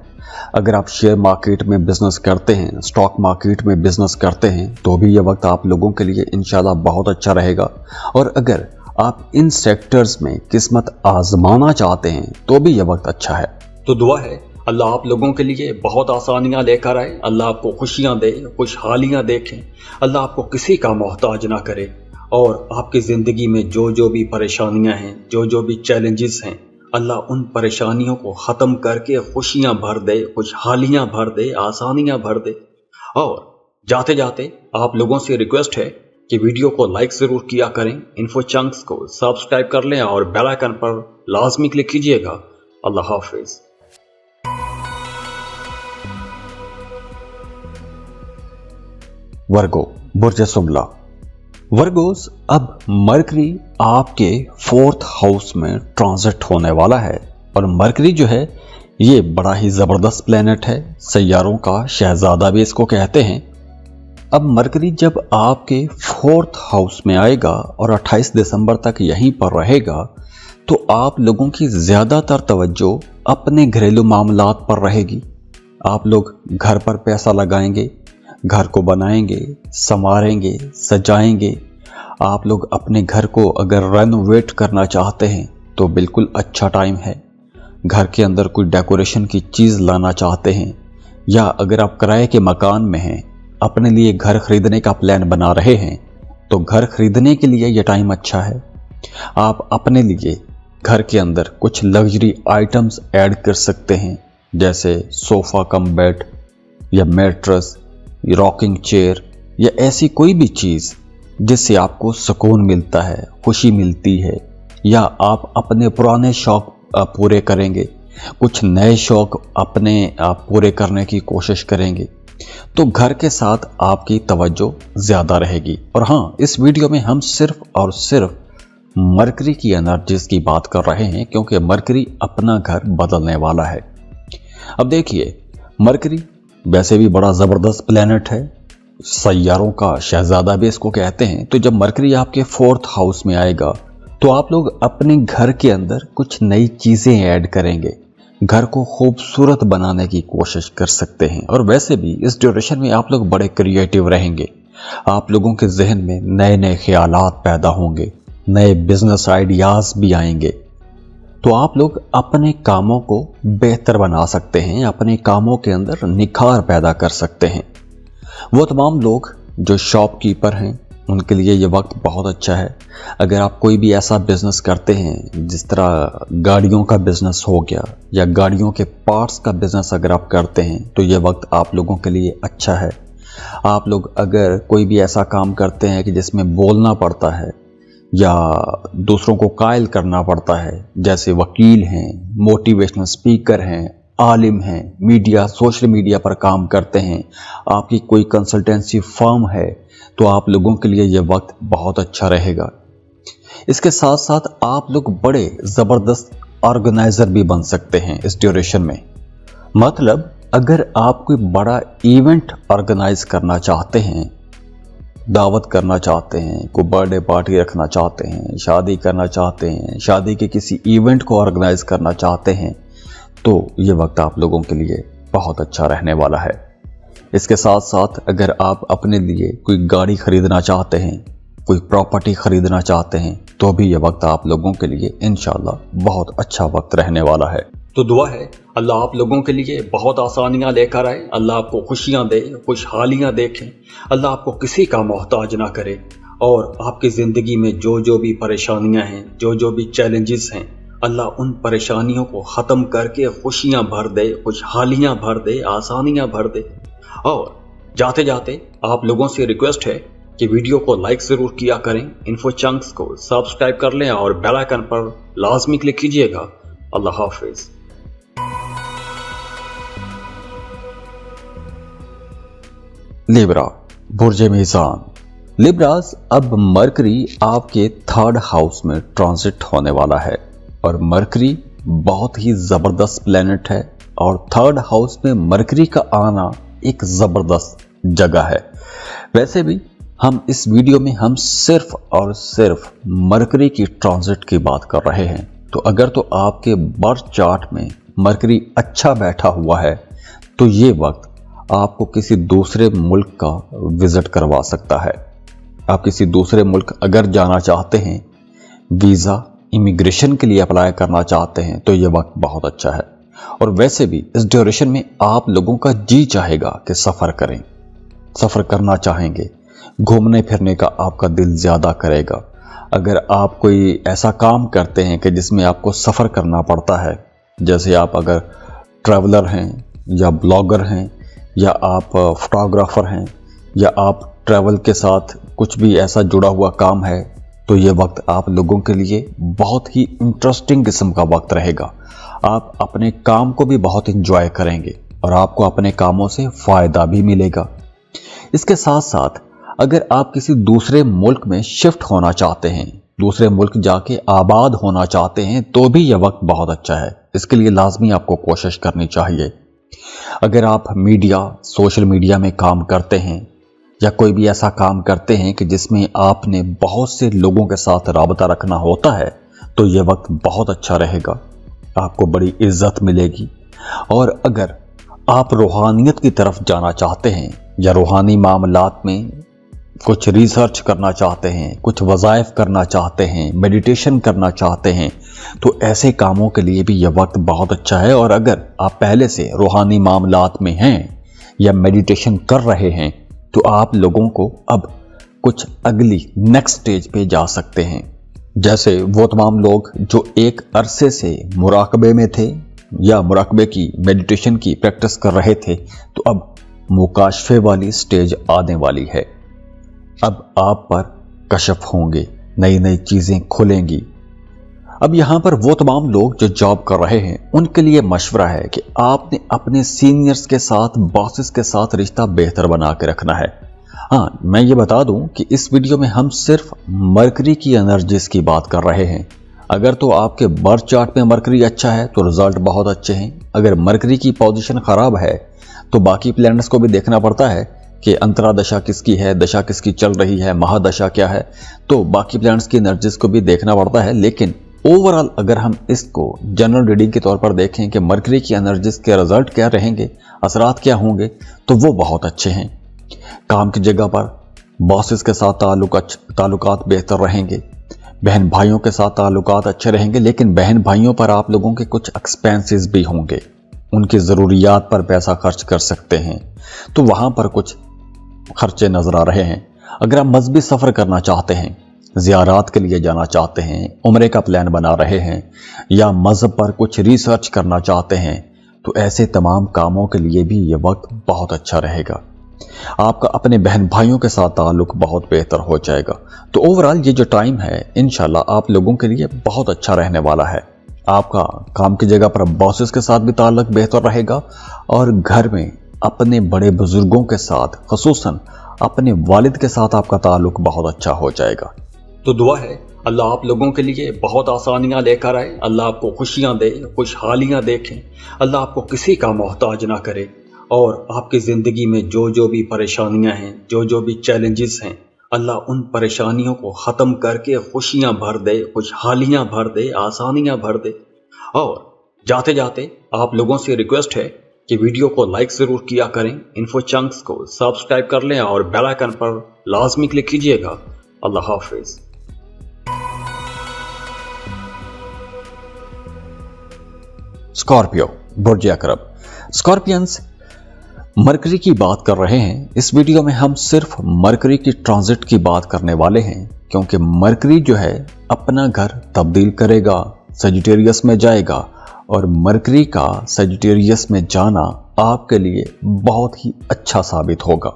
अगर आप शेयर मार्केट में बिजनेस करते हैं, स्टॉक मार्केट में बिजनेस करते हैं, तो भी ये वक्त आप लोगों के लिए इंशाल्लाह बहुत अच्छा रहेगा। और अगर आप इन सेक्टर्स में किस्मत आजमाना चाहते हैं तो भी ये वक्त अच्छा है। तो दुआ है अल्लाह आप लोगों के लिए बहुत आसानियां लेकर आए, अल्लाह आपको खुशियां दे, खुशहालियां देखें, अल्लाह आपको किसी का मोहताज ना करे, और आपकी ज़िंदगी में जो जो भी परेशानियां हैं, जो जो भी चैलेंजेस हैं, अल्लाह उन परेशानियों को ख़त्म करके खुशियां भर दे, खुशहालियां भर दे, आसानियां भर दे। और जाते जाते आप लोगों से रिक्वेस्ट है कि वीडियो को लाइक ज़रूर किया करें, इन्फो चंक्स को सब्सक्राइब कर लें और बेल आइकन पर लाजमी क्लिक कीजिएगा। अल्लाह हाफिज़। वर्गो, बुर्ज सुमला। वर्गोस, अब मरकरी आपके 4th हाउस में ट्रांजिट होने वाला है, और मरकरी जो है ये बड़ा ही ज़बरदस्त प्लेनेट है, सैयारों का शहजादा भी इसको कहते हैं। अब मरकरी जब आपके 4th हाउस में आएगा और 28 दिसंबर तक यहीं पर रहेगा, तो आप लोगों की ज़्यादातर तवज्जो अपने घरेलू मामलात पर रहेगी। आप लोग घर पर पैसा लगाएंगे, घर को बनाएंगे, संवारेंगे, सजाएंगे। आप लोग अपने घर को अगर रेनोवेट करना चाहते हैं तो बिल्कुल अच्छा टाइम है। घर के अंदर कोई डेकोरेशन की चीज़ लाना चाहते हैं, या अगर आप किराए के मकान में हैं, अपने लिए घर खरीदने का प्लान बना रहे हैं, तो घर खरीदने के लिए यह टाइम अच्छा है। आप अपने लिए घर के अंदर कुछ लग्जरी आइटम्स ऐड कर सकते हैं, जैसे सोफ़ा कम बेड, या मैट्रेस, रॉकिंग चेयर, या ऐसी कोई भी चीज़ जिससे आपको सुकून मिलता है, खुशी मिलती है, या आप अपने पुराने शौक पूरे करेंगे, कुछ नए शौक अपने आप पूरे करने की कोशिश करेंगे, तो घर के साथ आपकी तवज्जो ज़्यादा रहेगी। और हाँ, इस वीडियो में हम सिर्फ और सिर्फ मरकरी की एनर्जीज की बात कर रहे हैं, क्योंकि मरकरी अपना घर बदलने वाला है। अब देखिए, मरकरी वैसे भी बड़ा ज़बरदस्त प्लेनेट है, सैयारों का शहजादा भी इसको कहते हैं। तो जब मरकरी आपके 4th हाउस में आएगा तो आप लोग अपने घर के अंदर कुछ नई चीज़ें ऐड करेंगे, घर को खूबसूरत बनाने की कोशिश कर सकते हैं। और वैसे भी इस ड्यूरेशन में आप लोग बड़े क्रिएटिव रहेंगे, आप लोगों के जहन में नए नए ख्यालात पैदा होंगे, नए बिजनेस आइडियाज़ भी आएंगे। तो आप लोग अपने कामों को बेहतर बना सकते हैं, अपने कामों के अंदर निखार पैदा कर सकते हैं। वो तमाम लोग जो शॉपकीपर हैं, उनके लिए ये वक्त बहुत अच्छा है। अगर आप कोई भी ऐसा बिज़नेस करते हैं, जिस तरह गाड़ियों का बिज़नेस हो गया, या गाड़ियों के पार्ट्स का बिज़नेस अगर आप करते हैं, तो ये वक्त आप लोगों के लिए अच्छा है। आप लोग अगर कोई भी ऐसा काम करते हैं कि जिसमें बोलना पड़ता है या दूसरों को कायल करना पड़ता है, जैसे वकील हैं, मोटिवेशनल स्पीकर हैं, आलिम हैं, मीडिया, सोशल मीडिया पर काम करते हैं, आपकी कोई कंसल्टेंसी फर्म है, तो आप लोगों के लिए ये वक्त बहुत अच्छा रहेगा। इसके साथ साथ आप लोग बड़े ज़बरदस्त ऑर्गेनाइज़र भी बन सकते हैं इस ड्यूरेशन में। मतलब अगर आप कोई बड़ा इवेंट ऑर्गेनाइज करना चाहते हैं, दावत करना चाहते हैं, कोई बर्थडे पार्टी रखना चाहते हैं, शादी करना चाहते हैं, शादी के किसी इवेंट को ऑर्गेनाइज करना चाहते हैं, तो ये वक्त आप लोगों के लिए बहुत अच्छा रहने वाला है। इसके साथ साथ अगर आप अपने लिए कोई गाड़ी खरीदना चाहते हैं, कोई प्रॉपर्टी खरीदना चाहते हैं, तो भी ये वक्त आप लोगों के लिए इंशाल्लाह बहुत अच्छा वक्त रहने वाला है। तो दुआ है अल्लाह आप लोगों के लिए बहुत आसानियां लेकर आए, अल्लाह आपको खुशियां दे, खुशहालियां देखें, अल्लाह आपको किसी का मोहताज ना करे और आपकी ज़िंदगी में जो जो भी परेशानियां हैं, जो जो भी चैलेंजेस हैं, अल्लाह उन परेशानियों को ख़त्म करके खुशियां भर दे, खुशहालियां भर दे, आसानियां भर दे। और जाते जाते आप लोगों से रिक्वेस्ट है कि वीडियो को लाइक ज़रूर किया करें, इन्फो चंक्स को सब्सक्राइब कर लें और बेल आइकन पर लाजमी क्लिक कीजिएगा। अल्लाह हाफिज़। लिब्रा, बुर्ज मीज़ान। लिब्रास, अब मरकरी आपके 3rd हाउस में ट्रांजिट होने वाला है और मरकरी बहुत ही ज़बरदस्त प्लेनेट है और 3rd हाउस में मरकरी का आना एक ज़बरदस्त जगह है। वैसे भी हम इस वीडियो में हम सिर्फ और सिर्फ मरकरी की ट्रांजिट की बात कर रहे हैं। तो अगर तो आपके बर्थ चार्ट में मरकरी अच्छा बैठा हुआ है तो ये वक्त आपको किसी दूसरे मुल्क का विजिट करवा सकता है। आप किसी दूसरे मुल्क अगर जाना चाहते हैं, वीज़ा इमिग्रेशन के लिए अप्लाई करना चाहते हैं, तो ये वक्त बहुत अच्छा है। और वैसे भी इस ड्यूरेशन में आप लोगों का जी चाहेगा कि सफ़र करें, सफ़र करना चाहेंगे, घूमने फिरने का आपका दिल ज़्यादा करेगा। अगर आप कोई ऐसा काम करते हैं कि जिसमें आपको सफ़र करना पड़ता है, जैसे आप अगर ट्रैवलर हैं या ब्लॉगर हैं या आप फोटोग्राफ़र हैं या आप ट्रैवल के साथ कुछ भी ऐसा जुड़ा हुआ काम है, तो ये वक्त आप लोगों के लिए बहुत ही इंटरेस्टिंग किस्म का वक्त रहेगा। आप अपने काम को भी बहुत इंजॉय करेंगे और आपको अपने कामों से फ़ायदा भी मिलेगा। इसके साथ साथ अगर आप किसी दूसरे मुल्क में शिफ्ट होना चाहते हैं, दूसरे मुल्क जाके आबाद होना चाहते हैं, तो भी यह वक्त बहुत अच्छा है। इसके लिए लाजमी आपको कोशिश करनी चाहिए। अगर आप मीडिया, सोशल मीडिया में काम करते हैं या कोई भी ऐसा काम करते हैं कि जिसमें आपने बहुत से लोगों के साथ राबता रखना होता है, तो यह वक्त बहुत अच्छा रहेगा, आपको बड़ी इज्जत मिलेगी। और अगर आप रूहानियत की तरफ जाना चाहते हैं या रूहानी मामलात में कुछ रिसर्च करना चाहते हैं, कुछ वज़ाइफ करना चाहते हैं, मेडिटेशन करना चाहते हैं, तो ऐसे कामों के लिए भी यह वक्त बहुत अच्छा है। और अगर आप पहले से रूहानी मामलात में हैं या मेडिटेशन कर रहे हैं, तो आप लोगों को अब कुछ अगली नेक्स्ट स्टेज पे जा सकते हैं। जैसे वो तमाम लोग जो एक अरसे से मुराकबे में थे या मुराकबे की, मेडिटेशन की प्रैक्टिस कर रहे थे, तो अब मुकाशफे वाली स्टेज आने वाली है। अब आप पर कशफ होंगे, नई नई चीज़ें खुलेंगी। अब यहाँ पर वो तमाम लोग जो जॉब कर रहे हैं, उनके लिए मशवरा है कि आपने अपने सीनियर्स के साथ, बॉसेस के साथ रिश्ता बेहतर बना के रखना है। हाँ, मैं ये बता दूं कि इस वीडियो में हम सिर्फ मरकरी की एनर्जीज की बात कर रहे हैं। अगर तो आपके बर्थ चार्ट में मरकरी अच्छा है तो रिजल्ट बहुत अच्छे हैं। अगर मरकरी की पोजीशन ख़राब है तो बाकी प्लैनेट्स को भी देखना पड़ता है कि अंतरादशा किसकी है, दशा किसकी चल रही है, महादशा क्या है, तो बाकी प्लैनेट्स की एनर्जीज को भी देखना पड़ता है। लेकिन ओवरऑल अगर हम इसको जनरल रीडिंग के तौर पर देखें कि मरकरी की एनर्जीज के रिजल्ट क्या रहेंगे, असरात क्या होंगे, तो वो बहुत अच्छे हैं। काम की जगह पर बॉसेस के साथ ताल्लुकात बेहतर रहेंगे, बहन भाइयों के साथ ताल्लुकात अच्छे रहेंगे, लेकिन बहन भाइयों पर आप लोगों के कुछ एक्सपेंसेस भी होंगे, उनकी ज़रूरियात पर पैसा खर्च कर सकते हैं, तो वहाँ पर कुछ खर्चे नज़र आ रहे हैं। अगर आप मजहबी सफ़र करना चाहते हैं, ज़ियारात के लिए जाना चाहते हैं, उम्रे का प्लान बना रहे हैं या मज़हब पर कुछ रिसर्च करना चाहते हैं, तो ऐसे तमाम कामों के लिए भी ये वक्त बहुत अच्छा रहेगा। आपका अपने बहन भाइयों के साथ ताल्लुक बहुत बेहतर हो जाएगा। तो ओवरऑल ये जो टाइम है इंशाल्लाह आप लोगों के लिए बहुत अच्छा रहने वाला है। आपका काम की जगह पर बॉसेस के साथ भी ताल्लुक बेहतर रहेगा और घर में अपने बड़े बुजुर्गों के साथ, खुसूसन अपने वालिद के साथ आपका ताल्लुक बहुत अच्छा हो जाएगा। तो दुआ है अल्लाह आप लोगों के लिए बहुत आसानियां लेकर आए, अल्लाह आपको खुशियां दे, खुशहालियां देखें, अल्लाह आपको किसी का मोहताज ना करे और आपकी ज़िंदगी में जो जो भी परेशानियां हैं, जो जो भी चैलेंजेस हैं, अल्लाह उन परेशानियों को ख़त्म करके खुशियां भर दे, खुशहालियां भर दे, आसानियां भर दे। और जाते जाते आप लोगों से रिक्वेस्ट है कि वीडियो को लाइक ज़रूर किया करें, इन्फो चंक्स को सब्सक्राइब कर लें और बेल आइकन पर लाजमी क्लिक कीजिएगा। अल्लाह हाफिज़। स्कॉर्पियो, बुर्ज अकरब। स्कॉर्पियंस, मरकरी की बात कर रहे हैं। इस वीडियो में हम सिर्फ मरकरी की ट्रांजिट की बात करने वाले हैं, क्योंकि मरकरी जो है अपना घर तब्दील करेगा, सजिटेरियस में जाएगा, और मरकरी का सजिटेरियस में जाना आपके लिए बहुत ही अच्छा साबित होगा,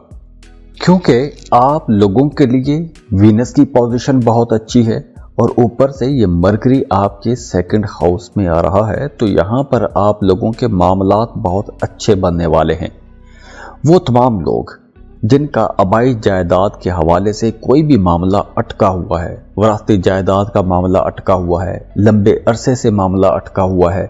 क्योंकि आप लोगों के लिए वीनस की पोजीशन बहुत अच्छी है और ऊपर से ये मरकरी आपके सेकंड हाउस में आ रहा है। तो यहाँ पर आप लोगों के मामलात बहुत अच्छे बनने वाले हैं। वो तमाम लोग जिनका आबाई जायदाद के हवाले से कोई भी मामला अटका हुआ है, वरासती जायदाद का मामला अटका हुआ है, लंबे अरसे से मामला अटका हुआ है,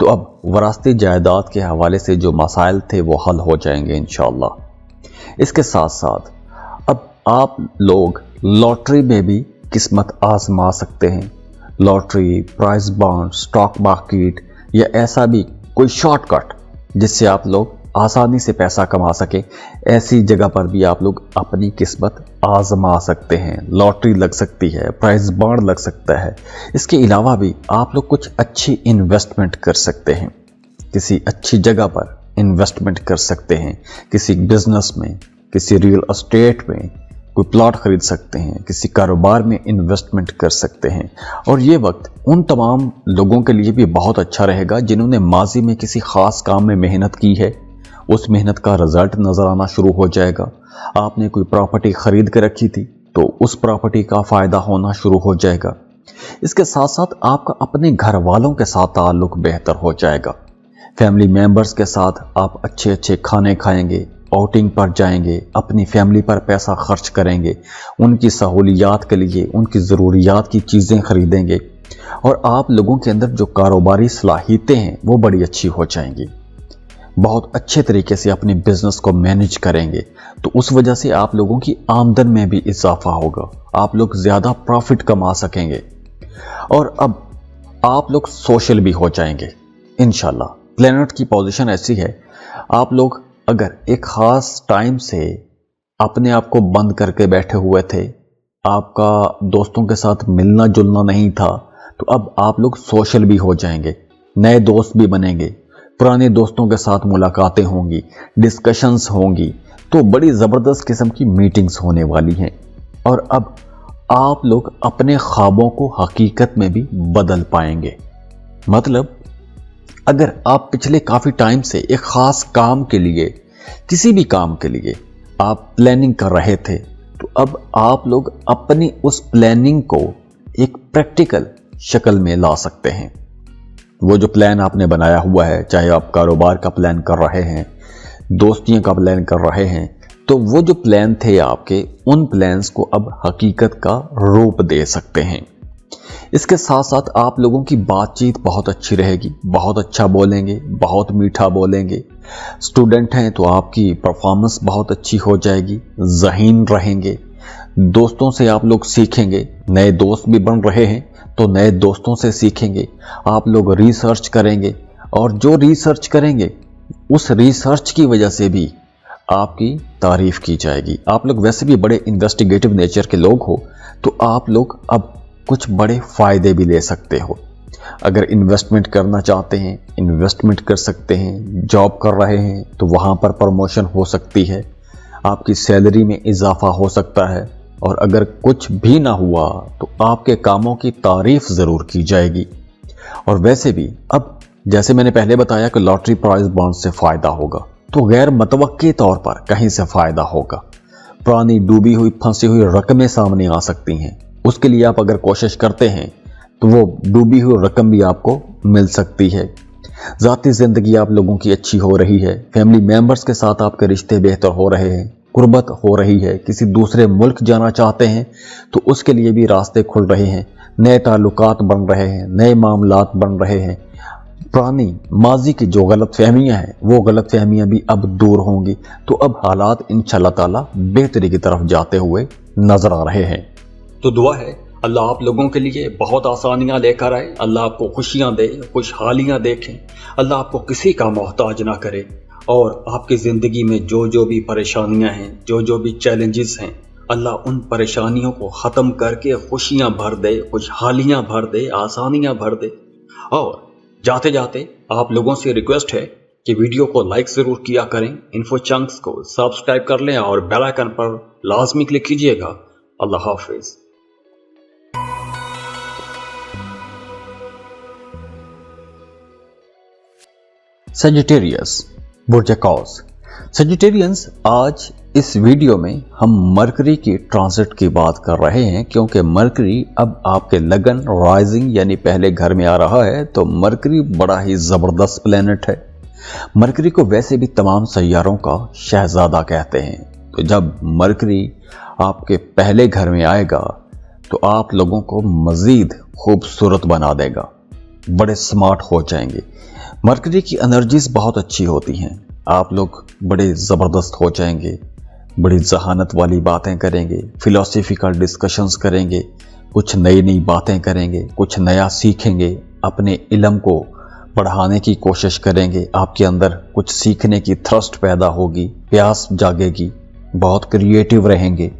तो अब वरासती जायदाद के हवाले से जो मसाइल थे वो हल हो जाएंगे इंशाअल्लाह। इसके साथ साथ अब आप लोग लॉटरी में भी किस्मत आजमा सकते हैं। Lottery, price bond, stock market या ऐसा भी कोई शॉर्टकट जिससे आप लोग आसानी से पैसा कमा सके, ऐसी जगह पर भी आप लोग अपनी किस्मत आजमा सकते हैं। लॉटरी लग सकती है, प्राइस बॉन्ड लग सकता है। इसके अलावा भी आप लोग कुछ अच्छी इन्वेस्टमेंट कर सकते हैं, किसी अच्छी जगह पर इन्वेस्टमेंट कर सकते हैं, किसी बिजनेस में, किसी रियल एस्टेट में कोई प्लॉट खरीद सकते हैं, किसी कारोबार में इन्वेस्टमेंट कर सकते हैं। और ये वक्त उन तमाम लोगों के लिए भी बहुत अच्छा रहेगा जिन्होंने माजी में किसी ख़ास काम में मेहनत की है, उस मेहनत का रिजल्ट नज़र आना शुरू हो जाएगा। आपने कोई प्रॉपर्टी ख़रीद के रखी थी तो उस प्रॉपर्टी का फ़ायदा होना शुरू हो जाएगा। इसके साथ साथ आपका अपने घर वालों के साथ ताल्लुक़ बेहतर हो जाएगा। फैमिली मेम्बर्स के साथ आप अच्छे अच्छे खाने खाएंगे, आउटिंग पर जाएंगे, अपनी फैमिली पर पैसा खर्च करेंगे, उनकी सहूलियात के लिए उनकी ज़रूरियात की चीज़ें खरीदेंगे, और आप लोगों के अंदर जो कारोबारी सलाहियतें हैं वो बड़ी अच्छी हो जाएंगी। बहुत अच्छे तरीके से अपने बिजनेस को मैनेज करेंगे, तो उस वजह से आप लोगों की आमदन में भी इजाफा होगा, आप लोग ज़्यादा प्रॉफिट कमा सकेंगे। और अब आप लोग सोशल भी हो जाएंगे इंशाल्लाह। प्लैनेट की पोजीशन ऐसी है, आप लोग अगर एक ख़ास टाइम से अपने आप को बंद करके बैठे हुए थे, आपका दोस्तों के साथ मिलना जुलना नहीं था, तो अब आप लोग सोशल भी हो जाएंगे, नए दोस्त भी बनेंगे, पुराने दोस्तों के साथ मुलाकातें होंगी, डिस्कशंस होंगी, तो बड़ी ज़बरदस्त किस्म की मीटिंग्स होने वाली हैं। और अब आप लोग अपने ख्वाबों को हकीकत में भी बदल पाएंगे। मतलब अगर आप पिछले काफ़ी टाइम से एक ख़ास काम के लिए, किसी भी काम के लिए आप प्लानिंग कर रहे थे, तो अब आप लोग अपनी उस प्लानिंग को एक प्रैक्टिकल शक्ल में ला सकते हैं। वो जो प्लान आपने बनाया हुआ है, चाहे आप कारोबार का प्लान कर रहे हैं, दोस्तियों का प्लान कर रहे हैं, तो वो जो प्लान थे आपके, उन प्लान्स को अब हकीकत का रूप दे सकते हैं। इसके साथ साथ आप लोगों की बातचीत बहुत अच्छी रहेगी, बहुत अच्छा बोलेंगे, बहुत मीठा बोलेंगे। स्टूडेंट हैं तो आपकी परफॉर्मेंस बहुत अच्छी हो जाएगी, ज़हीन रहेंगे। दोस्तों से आप लोग सीखेंगे, नए दोस्त भी बन रहे हैं तो नए दोस्तों से सीखेंगे। आप लोग रिसर्च करेंगे, और जो रिसर्च करेंगे उस रिसर्च की वजह से भी आपकी तारीफ की जाएगी। आप लोग वैसे भी बड़े इन्वेस्टिगेटिव नेचर के लोग हो, तो आप लोग अब कुछ बड़े फ़ायदे भी ले सकते हो। अगर इन्वेस्टमेंट करना चाहते हैं, इन्वेस्टमेंट कर सकते हैं। जॉब कर रहे हैं तो वहाँ पर प्रमोशन हो सकती है, आपकी सैलरी में इजाफा हो सकता है। और अगर कुछ भी ना हुआ तो आपके कामों की तारीफ ज़रूर की जाएगी। और वैसे भी अब जैसे मैंने पहले बताया कि लॉटरी, प्राइज बॉन्ड से फ़ायदा होगा, तो गैर मतवक्की तौर पर कहीं से फ़ायदा होगा। पुरानी डूबी हुई, फंसी हुई रकमें सामने आ सकती हैं। उसके लिए आप अगर कोशिश करते हैं तो वो डूबी हुई रकम भी आपको मिल सकती है। ज़ाती ज़िंदगी आप लोगों की अच्छी हो रही है, फैमिली मेम्बर्स के साथ आपके रिश्ते बेहतर हो रहे हैं, कुर्बत हो रही है। किसी दूसरे मुल्क जाना चाहते हैं तो उसके लिए भी रास्ते खुल रहे हैं, नए ताल्लुकात बन रहे हैं, नए मामलात बन रहे हैं। पुरानी माजी की जो गलत फहमियाँ हैं वो गलत फहमियाँ भी अब दूर होंगी। तो अब हालात इंशाअल्लाह ताला बेहतरी की तरफ जाते हुए नजर आ रहे हैं। तो दुआ है अल्लाह आप लोगों के लिए बहुत आसानियाँ लेकर आए, अल्लाह आपको खुशियाँ दे, खुशहालियाँ देखें, अल्लाह आपको किसी का मोहताज ना करे और आपकी ज़िंदगी में जो जो भी परेशानियाँ हैं, जो जो भी चैलेंजेस हैं, अल्लाह उन परेशानियों को ख़त्म करके खुशियाँ भर दे, खुशहालियाँ भर दे, आसानियाँ भर दे। और जाते जाते आप लोगों से रिक्वेस्ट है कि वीडियो को लाइक ज़रूर किया करें, इन्फो चंक्स को सब्सक्राइब कर लें और बेल आइकन पर लाजमी क्लिक कीजिएगा। अल्लाह हाफिज़। सेजिटेरियस बुर्ज कौस। सेजिटेरियंस, आज इस वीडियो में हम मरकरी की ट्रांजिट की बात कर रहे हैं, क्योंकि मरकरी अब आपके लगन राइजिंग यानी पहले घर में आ रहा है। तो मरकरी बड़ा ही ज़बरदस्त प्लेनेट है। मरकरी को वैसे भी तमाम सैयारों का शहजादा कहते हैं। तो जब मरकरी आपके पहले घर में आएगा तो आप लोगों को मज़ीद खूबसूरत बना देगा, बड़े स्मार्ट हो जाएंगे। मरकरी की एनर्जीज बहुत अच्छी होती हैं, आप लोग बड़े ज़बरदस्त हो जाएंगे, बड़ी जहानत वाली बातें करेंगे, फिलोसफिकल डिस्कशंस करेंगे, कुछ नई नई बातें करेंगे, कुछ नया सीखेंगे, अपने इल्म को बढ़ाने की कोशिश करेंगे। आपके अंदर कुछ सीखने की थ्रस्ट पैदा होगी, प्यास जागेगी, बहुत क्रिएटिव रहेंगे।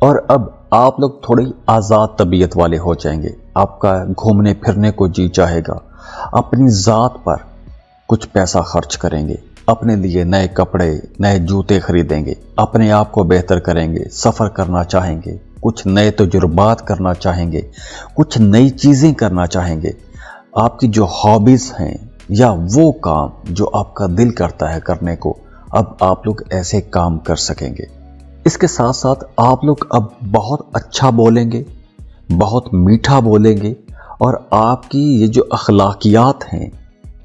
और अब आप लोग थोड़ी आज़ाद तबीयत वाले हो जाएंगे, आपका घूमने फिरने को जी चाहेगा, अपनी ज़ात पर कुछ पैसा खर्च करेंगे, अपने लिए नए कपड़े नए जूते खरीदेंगे, अपने आप को बेहतर करेंगे, सफ़र करना चाहेंगे, कुछ नए तजुर्बात करना चाहेंगे, कुछ नई चीज़ें करना चाहेंगे। आपकी जो हॉबीज़ हैं या वो काम जो आपका दिल करता है करने को, अब आप लोग ऐसे काम कर सकेंगे। इसके साथ साथ आप लोग अब बहुत अच्छा बोलेंगे, बहुत मीठा बोलेंगे और आपकी ये जो अखलाकियात हैं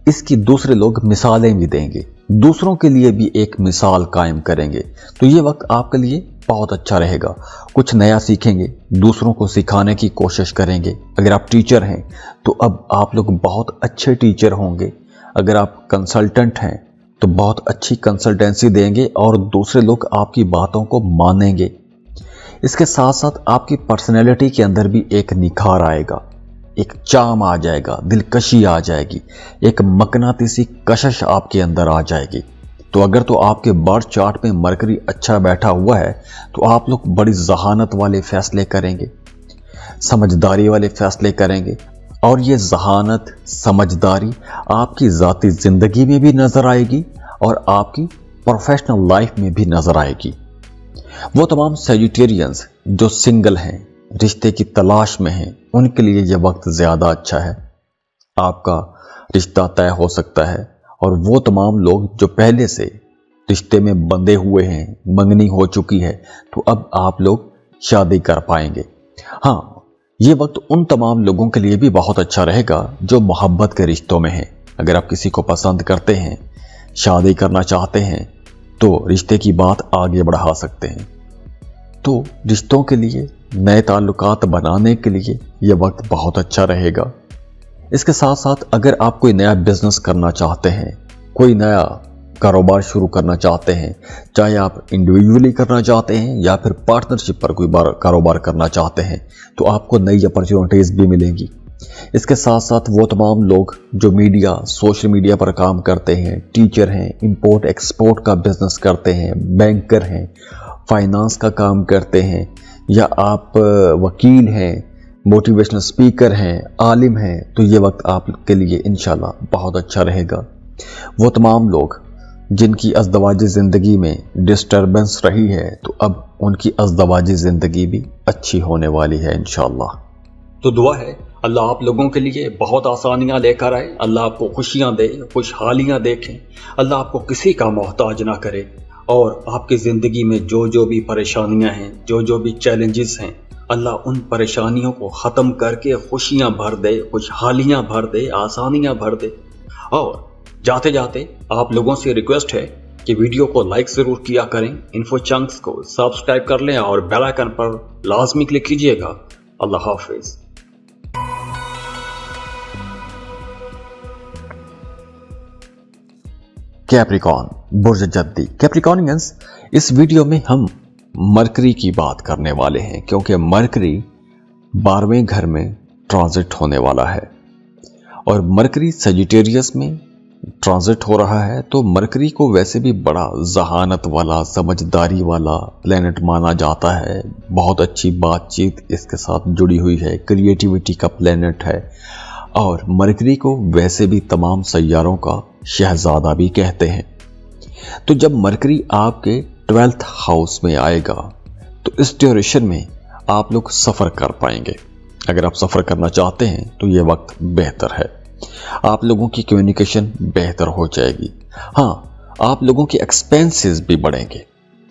इसकी दूसरे लोग मिसालें भी देंगे, दूसरों के लिए भी एक मिसाल कायम करेंगे। तो ये वक्त आपके लिए बहुत अच्छा रहेगा। कुछ नया सीखेंगे, दूसरों को सिखाने की कोशिश करेंगे। अगर आप टीचर हैं तो अब आप लोग बहुत अच्छे टीचर होंगे। अगर आप कंसल्टेंट हैं तो बहुत अच्छी कंसल्टेंसी देंगे और दूसरे लोग आपकी बातों को मानेंगे। इसके साथ साथ आपकी पर्सनैलिटी के अंदर भी एक निखार आएगा, एक चाम आ जाएगा, दिलकशी आ जाएगी, एक मकनातीसी कशिश आपके अंदर आ जाएगी। तो अगर तो आपके बर्थ चार्ट में मरकरी अच्छा बैठा हुआ है तो आप लोग बड़ी जहानत वाले फैसले करेंगे, समझदारी वाले फैसले करेंगे और ये जहानत समझदारी आपकी ज़ाती ज़िंदगी में भी नज़र आएगी और आपकी प्रोफेशनल लाइफ में भी नज़र आएगी। वो तमाम सेजिटेरियंस जो सिंगल हैं, रिश्ते की तलाश में हैं, उनके लिए यह वक्त ज़्यादा अच्छा है। आपका रिश्ता तय हो सकता है और वो तमाम लोग जो पहले से रिश्ते में बंधे हुए हैं, मंगनी हो चुकी है, तो अब आप लोग शादी कर पाएंगे। हाँ, ये वक्त उन तमाम लोगों के लिए भी बहुत अच्छा रहेगा जो मोहब्बत के रिश्तों में हैं। अगर आप किसी को पसंद करते हैं, शादी करना चाहते हैं तो रिश्ते की बात आगे बढ़ा सकते हैं। तो रिश्तों के लिए, नए ताल्लुकात बनाने के लिए यह वक्त बहुत अच्छा रहेगा। इसके साथ साथ अगर आप कोई नया बिजनेस करना चाहते हैं, कोई नया कारोबार शुरू करना चाहते हैं, चाहे आप इंडिविजुअली करना चाहते हैं या फिर पार्टनरशिप पर कोई कारोबार करना चाहते हैं, तो आपको नई अपॉर्चुनिटीज़ भी मिलेंगी। इसके साथ साथ वो तमाम लोग जो मीडिया, सोशल मीडिया पर काम करते हैं, टीचर हैं, इंपोर्ट एक्सपोर्ट का बिजनेस करते हैं, बैंकर हैं, फाइनेंस का काम करते हैं, या आप वकील हैं, मोटिवेशनल स्पीकर हैं, आलिम हैं, तो ये वक्त आपके लिए इंशाल्लाह बहुत अच्छा रहेगा। वो तमाम लोग जिनकी अज़दवाजी ज़िंदगी में डिस्टर्बेंस रही है, तो अब उनकी अज़दवाजी ज़िंदगी भी अच्छी होने वाली है इंशाल्लाह। तो दुआ है अल्लाह आप लोगों के लिए बहुत आसानियाँ लेकर आए, अल्लाह आपको खुशियाँ दे, खुशहालियाँ देखें, अल्लाह आपको किसी का मोहताज ना करे और आपकी ज़िंदगी में जो जो भी परेशानियाँ हैं, जो जो भी चैलेंजेस हैं, अल्लाह उन परेशानियों को ख़त्म करके खुशियाँ भर दे, खुशहालियाँ भर दे, आसानियाँ भर दे। और जाते जाते आप लोगों से रिक्वेस्ट है कि वीडियो को लाइक ज़रूर किया करें, इन्फो चंक्स को सब्सक्राइब कर लें और बेल आइकन पर लाजमी क्लिक कीजिएगा। अल्लाह हाफिज़। कैप्रिकॉर्न बुर्ज जद्दी। कैप्रिकॉर्नियंस, इस वीडियो में हम मरकरी की बात करने वाले हैं क्योंकि मरकरी 12वें घर में ट्रांजिट होने वाला है और मरकरी सजिटेरियस में ट्रांजिट हो रहा है। तो मरकरी को वैसे भी बड़ा जहानत वाला, समझदारी वाला प्लेनेट माना जाता है। बहुत अच्छी बातचीत इसके साथ जुड़ी हुई है, क्रिएटिविटी का प्लेनेट है और मरकरी को वैसे भी तमाम सैयारों का शहजादा भी कहते हैं। तो जब मरकरी आपके 12th हाउस में आएगा तो इस ड्यूरेशन में आप लोग सफ़र कर पाएंगे। अगर आप सफ़र करना चाहते हैं तो ये वक्त बेहतर है। आप लोगों की कम्युनिकेशन बेहतर हो जाएगी। हाँ, आप लोगों के एक्सपेंसेस भी बढ़ेंगे।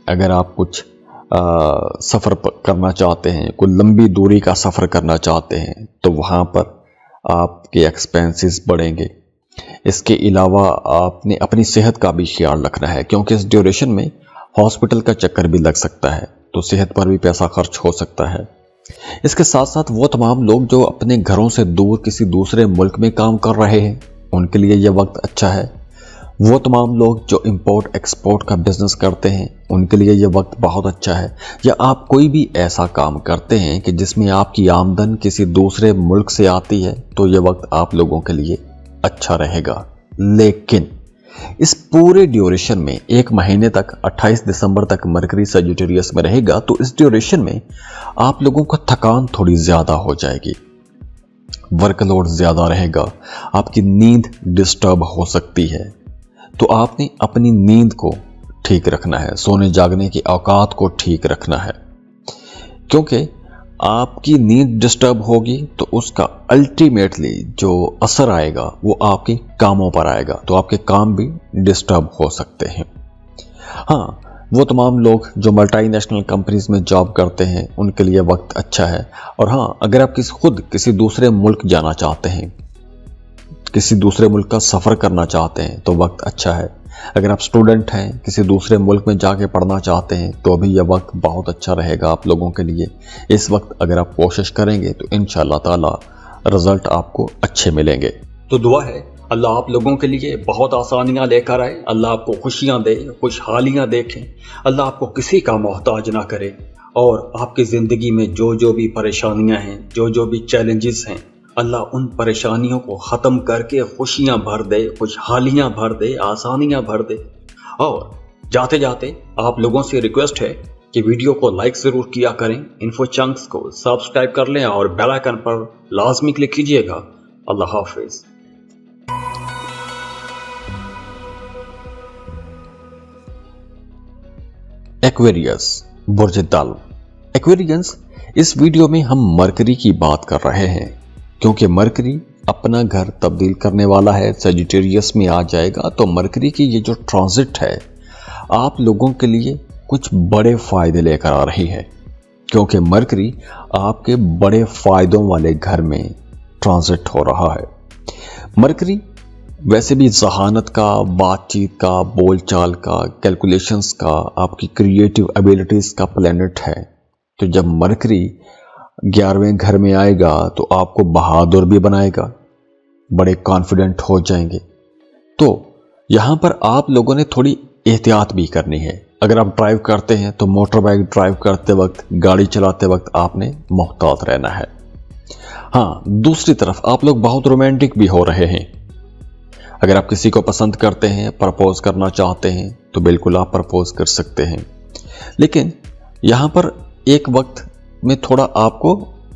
अगर आप कुछ सफ़र करना चाहते हैं, कोई लंबी दूरी का सफ़र करना चाहते हैं तो वहाँ पर आपके एक्सपेंसेस बढ़ेंगे। इसके अलावा आपने अपनी सेहत का भी ख्याल रखना है क्योंकि इस ड्यूरेशन में हॉस्पिटल का चक्कर भी लग सकता है, तो सेहत पर भी पैसा खर्च हो सकता है। इसके साथ साथ वो तमाम लोग जो अपने घरों से दूर किसी दूसरे मुल्क में काम कर रहे हैं उनके लिए यह वक्त अच्छा है। वो तमाम लोग जो इंपोर्ट एक्सपोर्ट का बिजनेस करते हैं उनके लिए यह वक्त बहुत अच्छा है। या आप कोई भी ऐसा काम करते हैं कि जिसमें आपकी आमदन किसी दूसरे मुल्क से आती है तो यह वक्त आप लोगों के लिए अच्छा रहेगा। लेकिन इस पूरे ड्यूरेशन में 1 महीने तक 28 दिसंबर तक मरकरी सजिटेरियस में रहेगा तो इस ड्यूरेशन में आप लोगों को थकान थोड़ी ज़्यादा हो जाएगी, वर्कलोड ज़्यादा रहेगा, आपकी नींद डिस्टर्ब हो सकती है। तो आपने अपनी नींद को ठीक रखना है, सोने जागने की औकात को ठीक रखना है क्योंकि आपकी नींद डिस्टर्ब होगी तो उसका अल्टीमेटली जो असर आएगा वो आपके कामों पर आएगा, तो आपके काम भी डिस्टर्ब हो सकते हैं। हाँ, वो तमाम लोग जो मल्टीनेशनल कंपनीज में जॉब करते हैं उनके लिए वक्त अच्छा है। और हाँ, अगर आप खुद किसी दूसरे मुल्क जाना चाहते हैं, किसी दूसरे मुल्क का सफ़र करना चाहते हैं तो वक्त अच्छा है। अगर आप स्टूडेंट हैं, किसी दूसरे मुल्क में जाके पढ़ना चाहते हैं तो अभी यह वक्त बहुत अच्छा रहेगा आप लोगों के लिए। इस वक्त अगर आप कोशिश करेंगे तो इंशाअल्लाह ताला रिजल्ट आपको अच्छे मिलेंगे। तो दुआ है अल्लाह आप लोगों के लिए बहुत आसानियां लेकर आए, अल्लाह आपको खुशियां दे, खुशहालियां देखें, अल्लाह आपको किसी का मोहताज ना करे और आपकी ज़िंदगी में जो भी परेशानियां हैं, जो भी चैलेंजेस हैं, अल्लाह उन परेशानियों को ख़त्म करके खुशियां भर दे, खुशहालियां भर दे, आसानियां भर दे। और जाते जाते आप लोगों से रिक्वेस्ट है कि वीडियो को लाइक ज़रूर किया करें, इन्फो चंक्स को सब्सक्राइब कर लें और बेल आइकन पर लाजमी क्लिक कीजिएगा। अल्लाह हाफिज़। एक्वेरियस बुर्ज दल। एक्वेरियंस, इस वीडियो में हम मरकरी की बात कर रहे हैं क्योंकि मरकरी अपना घर तब्दील करने वाला है, सजिटेरियस में आ जाएगा। तो मरकरी की ये जो ट्रांजिट है आप लोगों के लिए कुछ बड़े फ़ायदे लेकर आ रही है क्योंकि मरकरी आपके बड़े फ़ायदों वाले घर में ट्रांजिट हो रहा है। मरकरी वैसे भी जहानत का, बातचीत का, बोलचाल का, कैलकुलेशंस का, आपकी क्रिएटिव एबिलिटीज़ का प्लेनेट है। तो जब मरकरी 11वें घर में आएगा तो आपको बहादुर भी बनाएगा, बड़े कॉन्फिडेंट हो जाएंगे। तो यहाँ पर आप लोगों ने थोड़ी एहतियात भी करनी है। अगर आप ड्राइव करते हैं तो मोटर बाइक ड्राइव करते वक्त, गाड़ी चलाते वक्त आपने मोहतात रहना है। हाँ, दूसरी तरफ आप लोग बहुत रोमांटिक भी हो रहे हैं। अगर आप किसी को पसंद करते हैं, प्रपोज करना चाहते हैं तो बिल्कुल आप प्रपोज कर सकते हैं। लेकिन यहाँ पर एक वक्त में थोड़ा आपको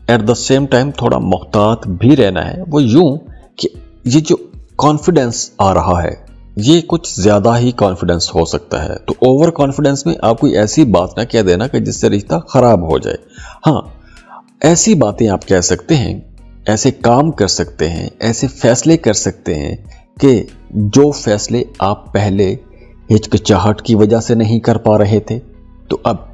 एट द सेम टाइम थोड़ा मोहतात भी रहना है। वो यूं कि ये जो कॉन्फिडेंस आ रहा है ये कुछ ज़्यादा ही कॉन्फिडेंस हो सकता है। तो ओवर कॉन्फिडेंस में आप कोई ऐसी बात ना कह देना कि जिससे रिश्ता ख़राब हो जाए। हाँ, ऐसी बातें आप कह सकते हैं, ऐसे काम कर सकते हैं, ऐसे फैसले कर सकते हैं कि जो फैसले आप पहले हिचकिचाहट की वजह से नहीं कर पा रहे थे तो अब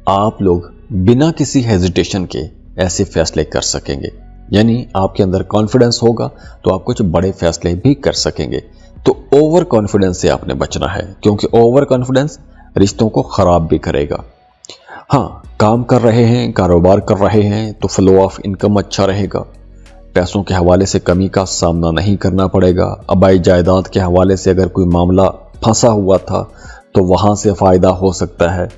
आप लोग बिना किसी हेजिटेशन के ऐसे फैसले कर सकेंगे। यानी आपके अंदर कॉन्फिडेंस होगा तो आप कुछ बड़े फैसले भी कर सकेंगे। तो ओवर कॉन्फिडेंस से आपने बचना है क्योंकि ओवर कॉन्फिडेंस रिश्तों को ख़राब भी करेगा। हाँ, काम कर रहे हैं, कारोबार कर रहे हैं तो फ्लो ऑफ इनकम अच्छा रहेगा। पैसों के हवाले से कमी का सामना नहीं करना पड़ेगा। आबाई जायदाद के हवाले से अगर कोई मामला फंसा हुआ था तो वहाँ से फ़ायदा हो सकता है,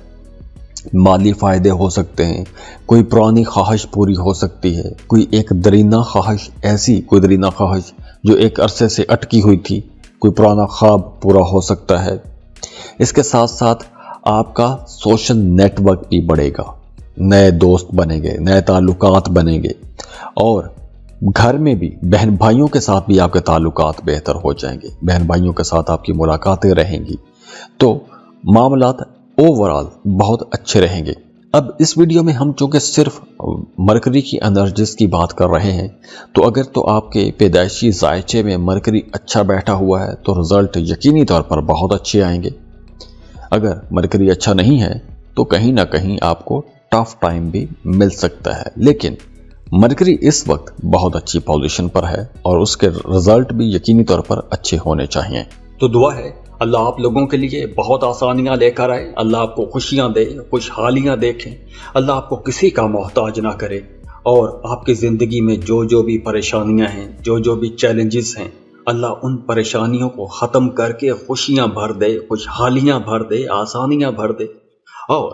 माली फ़ायदे हो सकते हैं, कोई पुरानी ख्वाहिश पूरी हो सकती है, कोई एक दरीना ख्वाहिश, ऐसी कोई दरीना ख्वाहिश जो एक अरसे से अटकी हुई थी, कोई पुराना ख्वाब पूरा हो सकता है। इसके साथ साथ आपका सोशल नेटवर्क भी बढ़ेगा, नए दोस्त बनेंगे, नए ताल्लुकात बनेंगे और घर में भी बहन भाइयों के साथ भी आपके ताल्लुकात बेहतर हो जाएंगे, बहन भाइयों के साथ आपकी मुलाकातें रहेंगी, तो मामलात ओवरऑल बहुत अच्छे रहेंगे। अब इस वीडियो में हम चूँकि सिर्फ मरकरी की एनर्जीज की बात कर रहे हैं, तो अगर तो आपके पैदाइशी जायचे में मरकरी अच्छा बैठा हुआ है तो रिज़ल्ट यकीनी तौर पर बहुत अच्छे आएंगे। अगर मरकरी अच्छा नहीं है तो कहीं ना कहीं आपको टफ टाइम भी मिल सकता है, लेकिन मरकरी इस वक्त बहुत अच्छी पोजीशन पर है और उसके रिजल्ट भी यकीनी तौर पर अच्छे होने चाहिए। तो दुआ है अल्लाह आप लोगों के लिए बहुत आसानियां लेकर आए, अल्लाह आपको खुशियां दे, खुशहालियां देखें, अल्लाह आपको किसी का मोहताज ना करे और आपकी ज़िंदगी में जो जो भी परेशानियां हैं, जो जो भी चैलेंजेस हैं, अल्लाह उन परेशानियों को ख़त्म करके खुशियां भर दे, खुशहालियां भर दे, आसानियां भर दे। और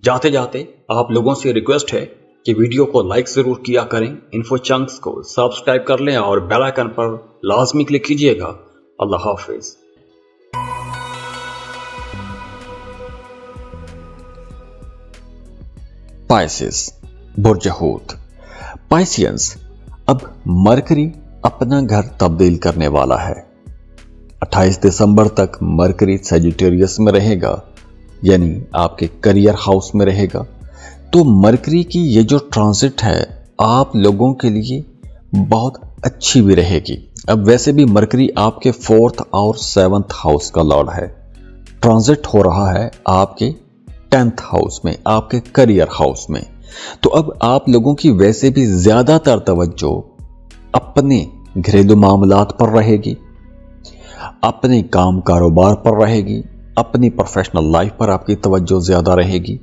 जाते जाते आप लोगों से रिक्वेस्ट है कि वीडियो को लाइक ज़रूर किया करें, इन्फो चंक्स को सब्सक्राइब कर लें और बेल आइकन पर लाजमी क्लिक कीजिएगा। अल्लाह हाफिज़। पाइसेस, बुर्ज हूत। पाइसियंस, अब मरकरी अपना घर तब्दील करने वाला है। 28 दिसंबर तक मरकरी सजिटेरियस में रहेगा, यानी आपके करियर हाउस में रहेगा। तो मरकरी की ये जो ट्रांजिट है आप लोगों के लिए बहुत अच्छी भी रहेगी। अब वैसे भी मरकरी आपके 4th और 7th हाउस का लॉर्ड है, ट्रांजिट हो रहा है आपके 10th हाउस में, आपके करियर हाउस में। तो अब आप लोगों की वैसे भी ज्यादातर तवज्जो अपने घरेलू मामलात पर रहेगी, अपने काम कारोबार पर रहेगी, अपनी प्रोफेशनल लाइफ पर आपकी तवज्जो ज्यादा रहेगी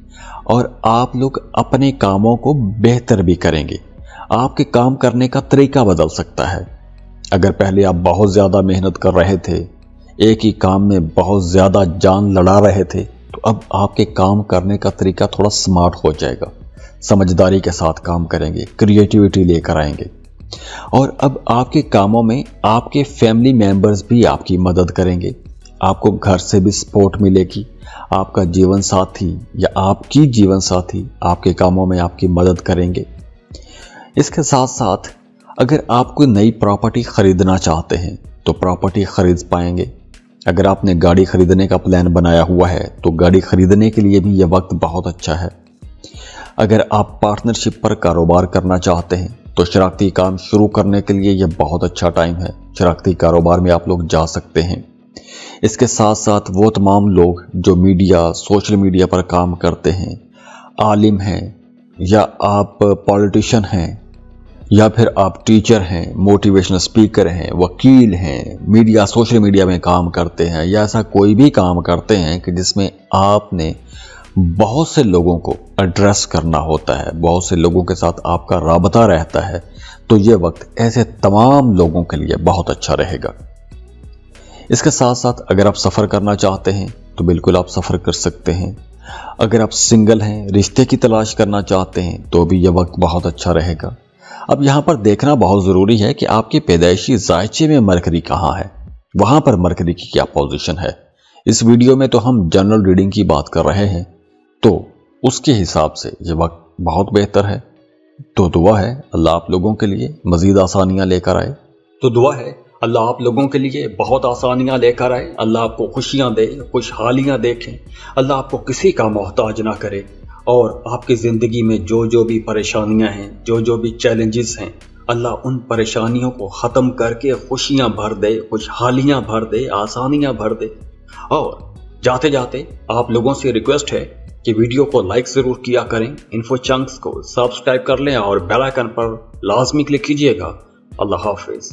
और आप लोग अपने कामों को बेहतर भी करेंगे। आपके काम करने का तरीका बदल सकता है। अगर पहले आप बहुत ज्यादा मेहनत कर रहे थे, एक ही काम में बहुत ज्यादा जान लड़ा रहे थे, तो अब आपके काम करने का तरीका थोड़ा स्मार्ट हो जाएगा, समझदारी के साथ काम करेंगे, क्रिएटिविटी लेकर आएंगे। और अब आपके कामों में आपके फैमिली मेंबर्स भी आपकी मदद करेंगे, आपको घर से भी सपोर्ट मिलेगी, आपका जीवन साथी या आपकी जीवन साथी आपके कामों में आपकी मदद करेंगे। इसके साथ साथ अगर आप कोई नई प्रॉपर्टी खरीदना चाहते हैं तो प्रॉपर्टी खरीद पाएंगे। अगर आपने गाड़ी खरीदने का प्लान बनाया हुआ है तो गाड़ी खरीदने के लिए भी यह वक्त बहुत अच्छा है। अगर आप पार्टनरशिप पर कारोबार करना चाहते हैं तो शराकती काम शुरू करने के लिए यह बहुत अच्छा टाइम है, शराकती कारोबार में आप लोग जा सकते हैं। इसके साथ साथ वो तमाम लोग जो मीडिया, सोशल मीडिया पर काम करते हैं, आलिम हैं या आप पॉलिटिशियन हैं या फिर आप टीचर हैं, मोटिवेशनल स्पीकर हैं, वकील हैं, मीडिया, सोशल मीडिया में काम करते हैं या ऐसा कोई भी काम करते हैं कि जिसमें आपने बहुत से लोगों को एड्रेस करना होता है, बहुत से लोगों के साथ आपका राबता रहता है, तो ये वक्त ऐसे तमाम लोगों के लिए बहुत अच्छा रहेगा। इसके साथ साथ अगर आप सफ़र करना चाहते हैं तो बिल्कुल आप सफ़र कर सकते हैं। अगर आप सिंगल हैं, रिश्ते की तलाश करना चाहते हैं तो भी यह वक्त बहुत अच्छा रहेगा। अब यहाँ पर देखना बहुत ज़रूरी है कि आपके पैदाइशी जायचे में मरकरी कहाँ है, वहाँ पर मरकरी की क्या पोजीशन है। इस वीडियो में तो हम जनरल रीडिंग की बात कर रहे हैं, तो उसके हिसाब से ये वक्त बहुत बेहतर है। तो दुआ है अल्लाह आप लोगों के लिए मज़ीद आसानियाँ लेकर आए। तो दुआ है अल्लाह आप लोगों के लिए बहुत आसानियां लेकर आए, अल्लाह आपको खुशियां दे, खुशहालियां देखें, अल्लाह आपको किसी का मोहताज ना करे और आपकी ज़िंदगी में जो जो भी परेशानियां हैं, जो जो भी चैलेंजेस हैं, अल्लाह उन परेशानियों को ख़त्म करके खुशियां भर दे, खुशहालियां भर दे, आसानियां भर दे। और जाते जाते आप लोगों से रिक्वेस्ट है कि वीडियो को लाइक ज़रूर किया करें, इन्फो चंक्स को सब्सक्राइब कर लें और बेल आइकन पर लाजमी क्लिक कीजिएगा। अल्लाह हाफिज़।